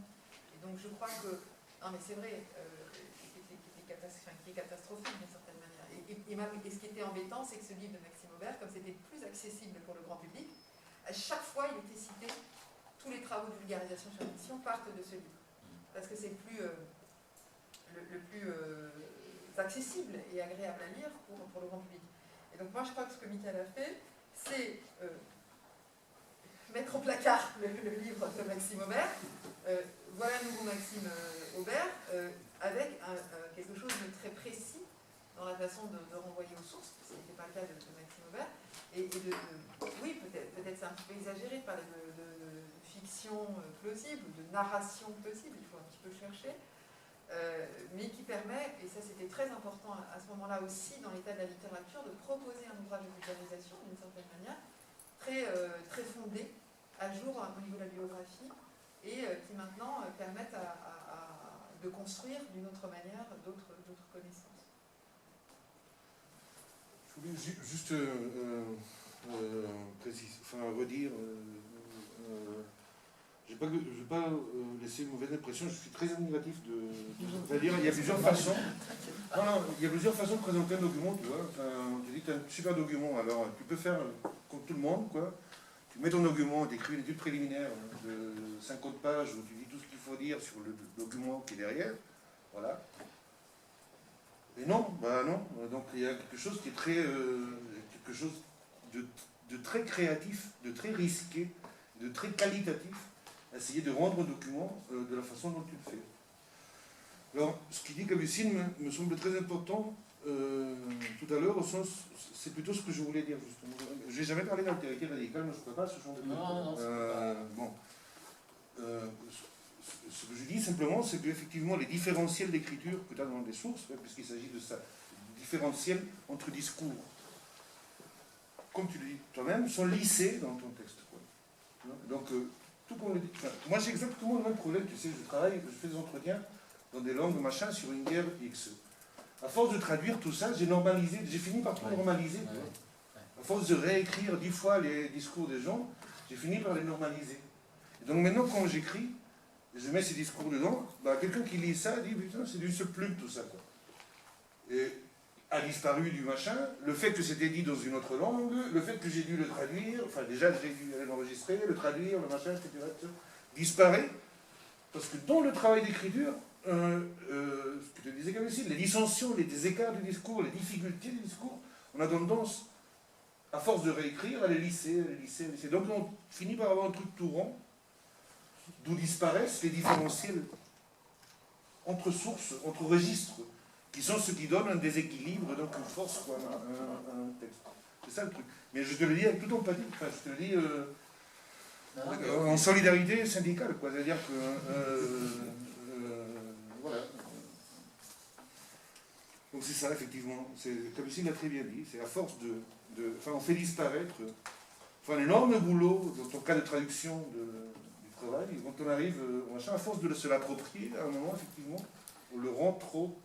Et donc je crois que, non mais c'est vrai, qui est catastrophique d'une certaine manière. Et ce qui était embêtant, c'est que ce livre de Maxime Aubert, comme c'était plus accessible pour le grand public, à chaque fois il était cité, tous les travaux de vulgarisation sur l'émission partent de ce livre. Parce que c'est le plus accessible et agréable à lire pour le grand public. Et donc moi je crois que ce que Michael a fait, c'est mettre au placard le livre de Maxime Aubert, voilà un nouveau Maxime Aubert, avec quelque chose de très précis dans la façon de renvoyer aux sources, ce qui n'était pas le cas de Maxime Aubert, oui, peut-être c'est un petit peu exagéré de parler de fiction plausible, ou de narration plausible, il faut un petit peu chercher, mais qui permet, et ça c'était très important à ce moment-là aussi dans l'état de la littérature, de proposer un ouvrage de vulgarisation d'une certaine manière, très fondé, à jour au niveau de la biographie, et qui maintenant permettent de construire d'une autre manière d'autres connaissances. Je voulais juste redire. Je ne vais pas laisser une mauvaise impression, je suis très admiratif c'est-à-dire, il y a plusieurs façons. Il y a plusieurs façons de présenter un document, tu vois. Tu dis que tu as un super document, alors tu peux faire comme tout le monde, quoi. Tu mets ton document, tu écris une étude préliminaire de 50 pages où tu dis tout ce qu'il faut dire sur le document qui est derrière. Voilà. Et non, non. Donc il y a quelque chose qui est quelque chose de très créatif, de très risqué, de très qualitatif, à essayer de rendre un document de la façon dont tu le fais. Alors, ce qu'il dit Capucine me semble très important tout à l'heure, au sens, c'est plutôt ce que je voulais dire justement. Je n'ai jamais parlé d'altérité radicale, mais je ne peux pas ce genre de Non, ce que je dis simplement, c'est qu'effectivement, les différentiels d'écriture que tu as dans les sources, puisqu'il s'agit de ça, différentiels entre discours, comme tu le dis toi-même, sont lissés dans ton texte. Quoi. Donc, tout comme le dit, moi j'ai exactement le même problème, tu sais, je fais des entretiens dans des langues machin sur une guerre X. À force de traduire tout ça, j'ai fini par tout normaliser. À force de réécrire 10 fois les discours des gens, j'ai fini par les normaliser. Et donc maintenant, quand j'écris, je mets ces discours dedans, quelqu'un qui lit ça dit putain, c'est du plume tout ça. Quoi. Et a disparu du machin, le fait que c'était dit dans une autre langue, le fait que j'ai dû le traduire, enfin déjà j'ai dû l'enregistrer, le traduire, le machin, etc., disparaît, parce que dans le travail d'écriture, ce que tu disais comme ici, les dissensions, les écarts du discours, les difficultés du discours, on a tendance, à force de réécrire, à les lisser. Donc on finit par avoir un truc tout rond, d'où disparaissent les différentiels entre sources, entre registres, qui sont ceux qui donnent un déséquilibre, donc une force, quoi, un texte. C'est ça le truc. Mais je te le dis avec toute empathie, enfin, je te le dis en solidarité syndicale, quoi. C'est-à-dire que... voilà. Donc c'est ça, effectivement. Capucine l'a très bien dit. C'est à force enfin, on fait disparaître... Enfin, un énorme boulot, dans ton cas de traduction du travail, et quand on arrive, à force de se l'approprier, à un moment, effectivement, on le rend trop...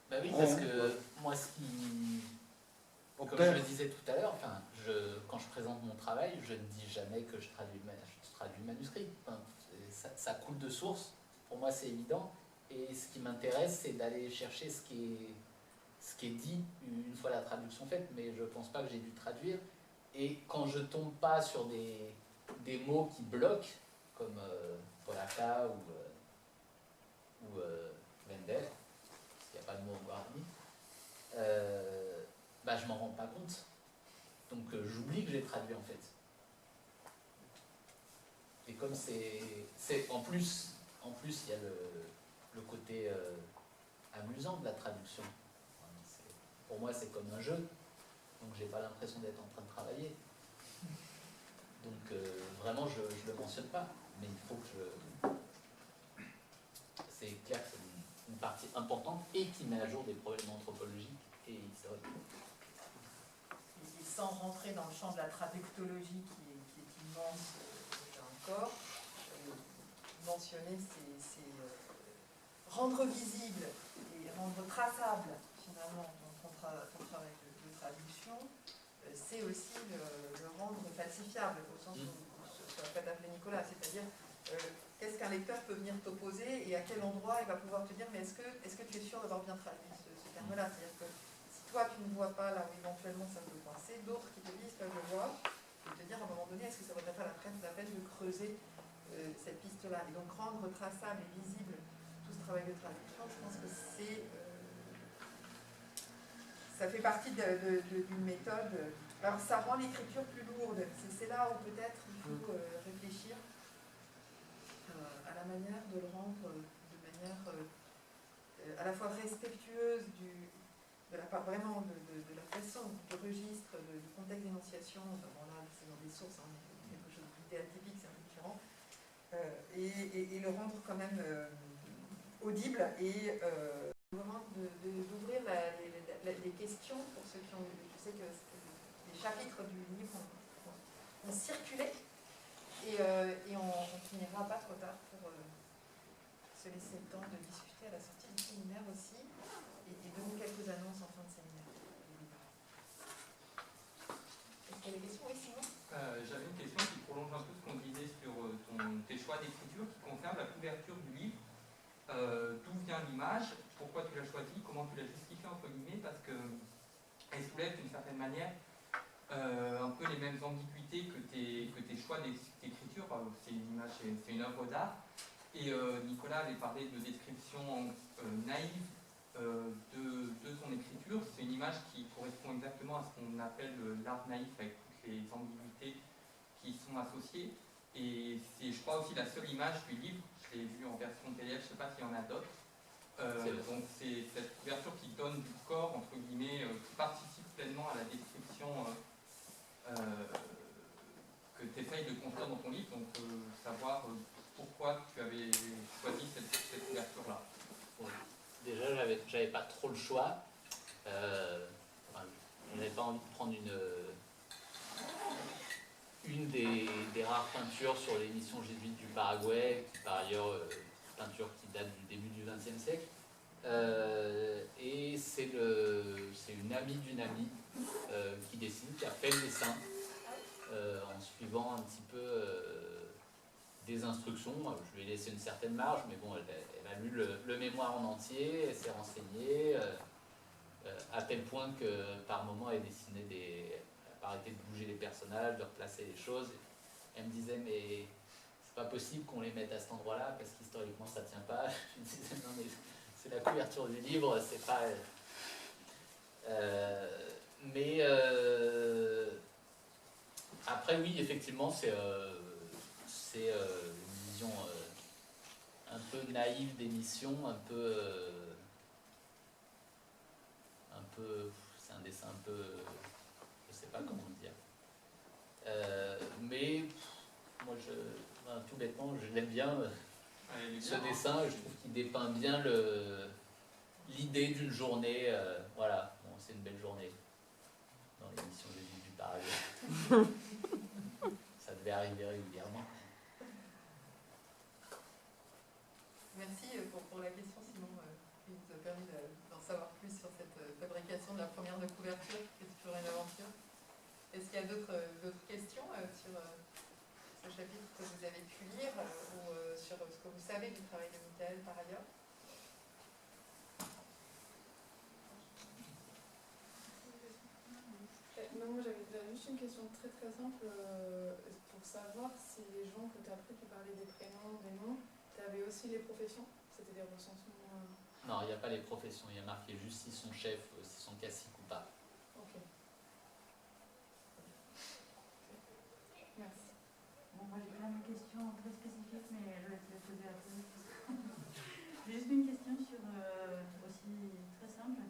Bah oui, parce que moi, comme je le disais tout à l'heure, quand je présente mon travail, je ne dis jamais que je traduis le manuscrit. Enfin, ça coule de source, pour moi c'est évident, et ce qui m'intéresse, c'est d'aller chercher ce qui est dit une fois la traduction faite, mais je ne pense pas que j'ai dû traduire. Et quand je ne tombe pas sur des mots qui bloquent, comme Polaka ou Wendell, il n'y a pas de mot Guardi, je m'en rends pas compte. Donc j'oublie que j'ai traduit en fait. Et comme c'est en plus il y a le côté amusant de la traduction. Pour moi c'est comme un jeu, donc j'ai pas l'impression d'être en train de travailler. Donc vraiment je le mentionne pas, mais il faut que c'est clair que c'est une partie importante et qui met à jour des problèmes anthropologiques et historiques. Et sans rentrer dans le champ de la traductologie qui est immense encore, mentionner c'est rendre visible et rendre traçable finalement ton travail de traduction, c'est aussi le rendre falsifiable au sens où ce qu'a appelé Nicolas, c'est-à-dire qu'est-ce qu'un lecteur peut venir t'opposer et à quel endroit il va pouvoir te dire mais est-ce que tu es sûr d'avoir bien traduit ce terme-là, c'est-à-dire que si toi tu ne vois pas là où éventuellement ça peut coincer, d'autres qui te disent que je vois, et te dire à un moment donné est-ce que ça ne vaudrait pas la peine de creuser cette piste-là, et donc rendre traçable et visible tout ce travail de traduction, je pense que ça fait partie d'une méthode. Alors ça rend l'écriture plus lourde, c'est là où peut-être il faut réfléchir à la manière de le rendre de manière à la fois respectueuse de la part vraiment de la façon, du registre, du contexte d'énonciation. Bon, là c'est dans des sources, hein, quelque chose d'idée atypique, c'est un peu différent, et le rendre quand même audible et vraiment d'ouvrir les questions pour ceux qui ont eu. Je sais que les chapitres du livre ont circulé et on finira pas trop tard pour se laisser le temps de discuter à la sortie du séminaire aussi et donner quelques annonces en fin de séminaire. Est-ce qu'il y a des questions? Oui, Simon? J'avais une question qui prolonge un peu ce qu'on disait sur tes choix d'écriture qui concerne la couverture du livre. D'où vient l'image? Pourquoi tu l'as choisie? Comment tu l'as justifiée entre guillemets? Parce qu'elle soulève d'une certaine manière un peu les mêmes ambiguïtés que tes choix d'écriture. C'est une image, c'est une œuvre d'art. Et Nicolas avait parlé de description naïve de son écriture. C'est une image qui correspond exactement à ce qu'on appelle l'art naïf, avec toutes les ambiguïtés qui sont associées. Et c'est, je crois, aussi la seule image du livre. Je l'ai vu en version PDF, je ne sais pas s'il y en a d'autres. Donc c'est cette couverture qui donne du corps, entre guillemets, qui participe pleinement à la description que tu essayes de construire dans ton livre. Donc savoir pourquoi tu avais choisi cette couverture-là. Oui. Déjà, j'avais pas trop le choix. Je n'avais pas envie de prendre une des rares peintures sur les missions jésuites du Paraguay, qui par ailleurs peinture qui date du début du XXe siècle. Et c'est une amie d'une amie qui dessine, qui a fait le dessin en suivant un petit peu des instructions. Je lui ai laissé une certaine marge, mais bon, elle a lu le mémoire en entier, elle s'est renseignée, à tel point que par moment elle dessinait elle a arrêté de bouger les personnages, de replacer les choses. Elle me disait, mais c'est pas possible qu'on les mette à cet endroit-là parce qu'historiquement ça tient pas. Je me disais, non, mais c'est la couverture du livre, c'est pas. Après, oui, effectivement, c'est une vision un peu naïve des missions, un peu. C'est un dessin un peu. Je sais pas comment dire. Mais moi, tout bêtement, je l'aime bien. Ce dessin, je trouve qu'il dépeint bien l'idée d'une journée. Voilà, bon, c'est une belle journée dans l'émission des Vies du Paraguay. Ça devait arriver régulièrement. Merci pour la question, Simon, qui nous a permis d'en savoir plus sur cette fabrication de la première de couverture, qui est toujours une aventure. Est-ce qu'il y a d'autres questions sur ce chapitre que vous avez pu lire ou sur ce que vous savez du travail de Michael par ailleurs? Non, moi j'avais juste une question très très simple pour savoir si les gens que tu as pris, tu parlais des prénoms, des noms, tu avais aussi les professions? C'était des recensements Non, il n'y a pas les professions, il y a marqué juste s'ils sont chefs, s'ils sont caciques ou pas. Ok. Merci. Bon, moi j'ai plein de questions très spécifiques, mais je vais te les poser après. J'ai juste une question sur, aussi très simple,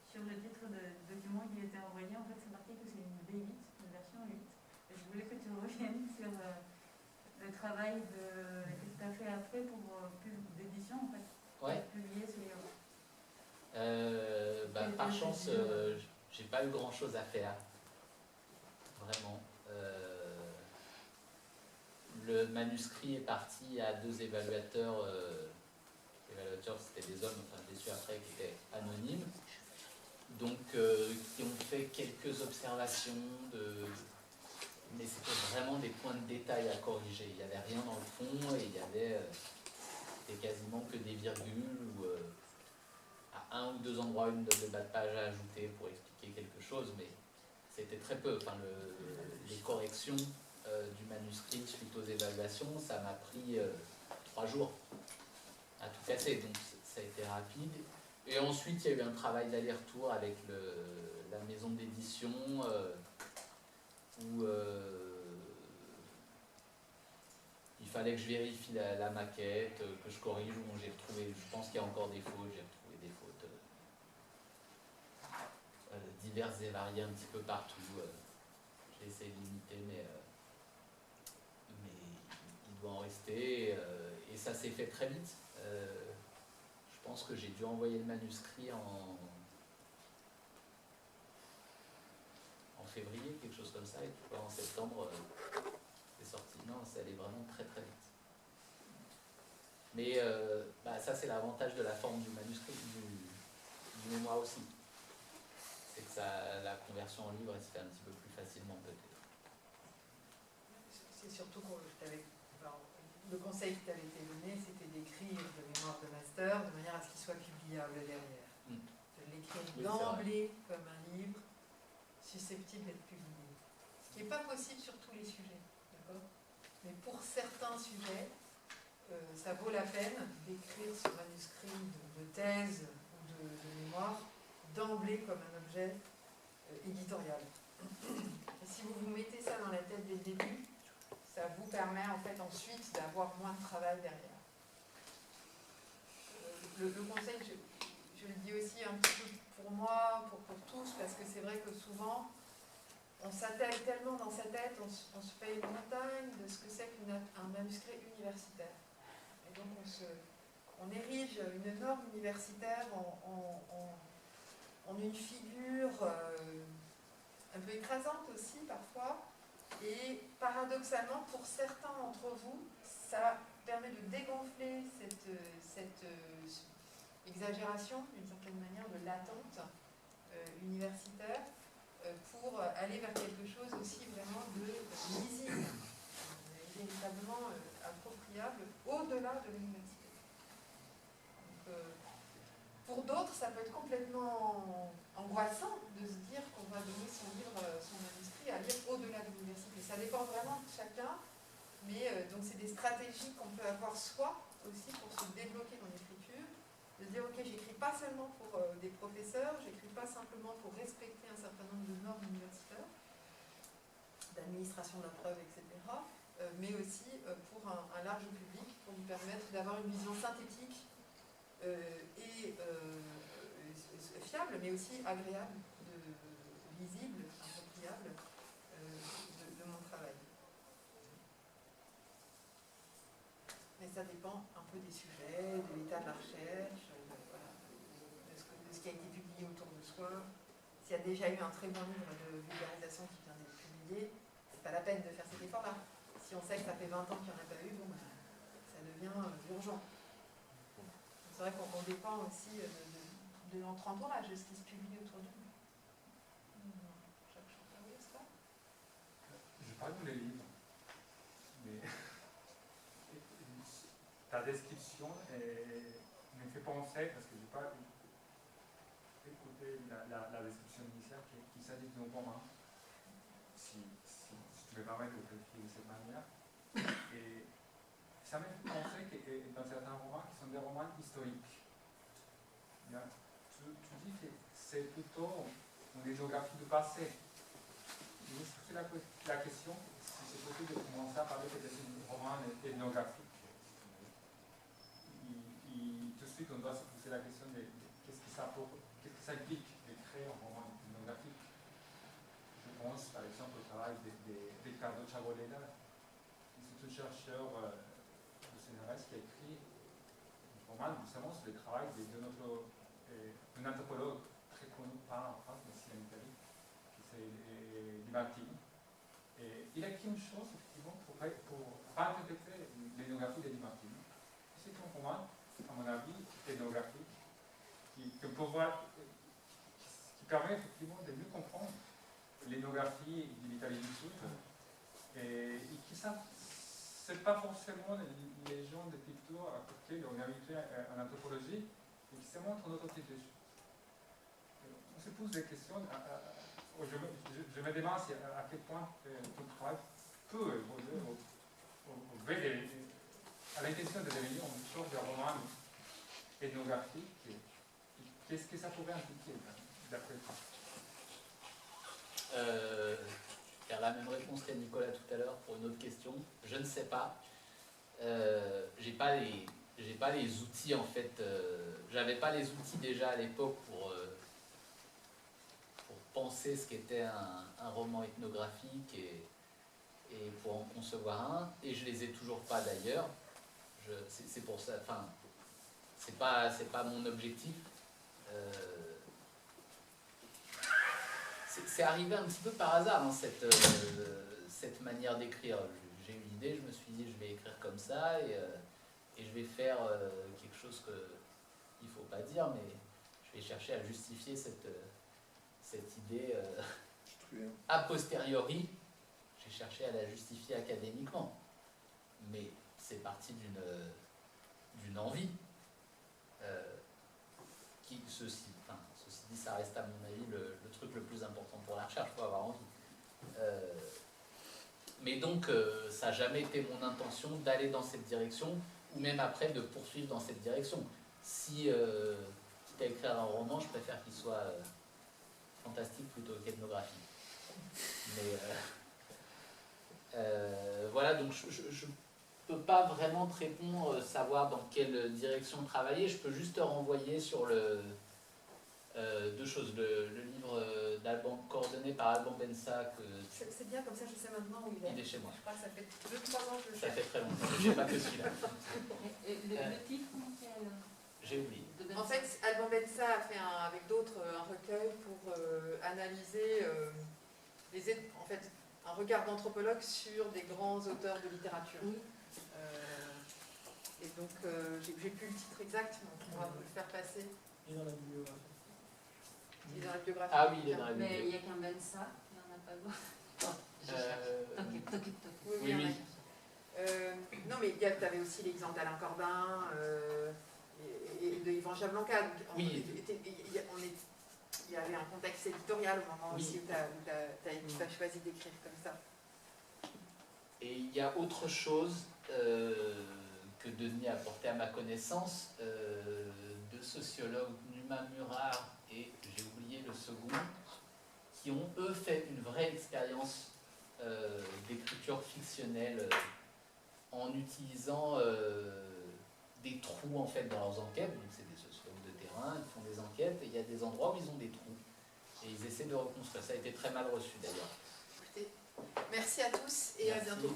sur le titre de document qui a été envoyé. En fait, c'est marqué que c'est une V8, une version 8. Et je voulais que tu reviennes sur le travail que tu as fait après pour d'édition, en fait, Ouais. pour publier ce livre. Par chance, j'ai pas eu grand chose à faire. Vraiment. Le manuscrit est parti à 2 évaluateurs. Les évaluateurs, c'était des hommes, enfin je l'ai su après, qui étaient anonymes. Donc, qui ont fait quelques observations, mais c'était vraiment des points de détail à corriger. Il n'y avait rien dans le fond et il y avait quasiment que des virgules ou à 1 ou 2 endroits une note de bas de page à ajouter pour expliquer quelque chose, mais c'était très peu. Enfin, les corrections du manuscrit suite aux évaluations, ça m'a pris 3 jours à tout casser, donc ça a été rapide. Et ensuite, il y a eu un travail d'aller-retour avec la maison d'édition où il fallait que je vérifie la maquette, que je corrige, où j'ai retrouvé, je pense qu'il y a encore des fautes, j'ai retrouvé des fautes diverses et variées un petit peu partout. J'ai essayé de limiter, mais il doit en rester. Et et ça s'est fait très vite. Je pense que j'ai dû envoyer le manuscrit en février, quelque chose comme ça, et puis en septembre, c'est sorti. Non, ça allait vraiment très très vite. Mais ça, c'est l'avantage de la forme du manuscrit, du mémoire aussi. C'est que la conversion en livre, elle se fait un petit peu plus facilement peut-être. C'est surtout que le conseil qui t'avait été donné, c'était d'écrire le mémoire de master de manière à ce qu'il soit publiable derrière. De l'écrire d'emblée comme un livre susceptible d'être publié. Ce qui n'est pas possible sur tous les sujets, d'accord? Mais pour certains sujets, ça vaut la peine d'écrire ce manuscrit de thèse ou de mémoire d'emblée comme un objet éditorial. Et si vous vous mettez ça dans la tête dès le début, ça vous permet en fait ensuite d'avoir moins de travail derrière. Le conseil, je le dis aussi un petit peu pour moi, pour tous, parce que c'est vrai que souvent, on s'attelle tellement dans sa tête, on se fait une montagne de ce que c'est qu'un manuscrit universitaire. Et donc on érige une norme universitaire en une figure un peu écrasante aussi parfois. Et paradoxalement, pour certains d'entre vous, ça permet de dégonfler cette exagération, d'une certaine manière, de l'attente universitaire pour aller vers quelque chose aussi vraiment de lisible, véritablement appropriable au-delà de l'université. Pour d'autres, ça peut être complètement angoissant de se dire qu'on va donner son livre, son manuscrit à lire au-delà de l'université. Ça dépend vraiment de chacun, mais donc c'est des stratégies qu'on peut avoir soi aussi pour se débloquer dans l'écriture, de dire ok, j'écris pas seulement pour des professeurs, j'écris pas simplement pour respecter un certain nombre de normes universitaires, d'administration de la preuve, etc., mais aussi pour un large public, pour lui permettre d'avoir une vision synthétique et fiable, mais aussi agréable, lisible, appropriable de mon travail. Mais ça dépend un peu des sujets, de l'état de la recherche, voilà, de ce qui a été publié autour de soi. S'il y a déjà eu un très bon livre de vulgarisation qui vient d'être publié, c'est pas la peine de faire cet effort-là. Si on sait que ça fait 20 ans qu'il n'y en a pas eu, bon, ça devient urgent. C'est vrai qu'on dépend aussi de notre entourage, de ce qui se publie autour de nous. Je parle de les livres, mais ta description me fait penser, parce que je n'ai pas écouté la description initiale, qu'il s'agit d'un roman, si tu me permets de qualifier de cette manière. Et ça me fait penser que dans certains romans, qui sont des romans historiques, tu dis que c'est plutôt une géographie du passé. Je me suis posé la question si c'est possible de commencer à parler peut-être d'un roman ethnographique. Et tout de suite, on doit se poser la question de qu'est-ce que ça implique de créer un roman ethnographique. Je pense par exemple au travail de Ricardo Chaboleda, c'est un chercheur du CNRS qui a écrit un roman justement sur le travail d'un anthropologue très connu, pas en France, mais aussi en Italie, qui c'est Di Martini. Et il a écrit une chose, effectivement, pour interpréter l'ethnographie de Di Martini. C'est un roman, à mon avis, ethnographique, qui permet effectivement de mieux comprendre l'ethnographie de l'Italie du Sud, et qui c'est pas forcément les gens de culture à côté, on est habitué en anthropologie, et qui se montrent notre type de choses. On se pose des questions. Je me demande à quel point ton travail peut évoluer à l'intention de devenir une sorte de roman ethnographique. Qu'est-ce que ça pourrait impliquer d'après toi? Faire la même réponse qu'à Nicolas tout à l'heure pour une autre question. Je ne sais pas. J'ai pas les outils en fait. J'avais pas les outils déjà à l'époque pour penser ce qu'était un roman ethnographique et pour en concevoir un. Et je les ai toujours pas d'ailleurs. c'est pour ça, enfin, c'est pas mon objectif. C'est arrivé un petit peu par hasard, hein, cette manière d'écrire. J'ai eu l'idée, je me suis dit je vais écrire comme ça et je vais faire quelque chose qu'il ne faut pas dire, mais je vais chercher à justifier cette idée a posteriori. J'ai cherché à la justifier académiquement, mais c'est parti d'une envie qui, ceci dit, ça reste à mon avis le truc le plus important pour la recherche, il faut avoir envie. Mais donc, ça n'a jamais été mon intention d'aller dans cette direction, ou même après de poursuivre dans cette direction. Si, quitte à écrire un roman, je préfère qu'il soit fantastique plutôt qu'ethnographique. Mais voilà, donc je peux pas vraiment te répondre, savoir dans quelle direction travailler. Je peux juste te renvoyer sur deux choses. Le livre coordonné par Alban Bensa. C'est bien, comme ça je sais maintenant où il est. Il est chez moi. Je crois que ça fait 2-3 ans que je le Ça cherche. fait très longtemps. Je ne sais pas que celui-là. Le titre, c'est J'ai oublié. En fait, Alban Bensa a fait avec d'autres un recueil pour analyser en fait, un regard d'anthropologue sur des grands auteurs de littérature. Et donc, j'ai plus le titre exact, mais on pourra vous le faire passer. Il est dans la bibliographie. Il est dans la biographie. Ah oui, il est dans la Mais il vidéo. n'y a qu'un Bensa, il n'y en a pas d'autres. Oui, Oui, oui. Non, mais tu avais aussi l'exemple d'Alain Corbin et de Yvan Jablanca. Donc, Oui. il y avait un contexte éditorial au moment Oui. aussi où tu as choisi d'écrire comme ça. Et il y a autre chose que Denis a apporté à ma connaissance, deux sociologues, Numa Murard et j'ai oublié le second, qui ont eux fait une vraie expérience d'écriture fictionnelle en utilisant des trous en fait dans leurs enquêtes. Donc c'est des sociologues de terrain, ils font des enquêtes et il y a des endroits où ils ont des trous et ils essaient de reconstruire. Ça a été très mal reçu d'ailleurs. Écoutez, merci à tous et à Merci. bientôt.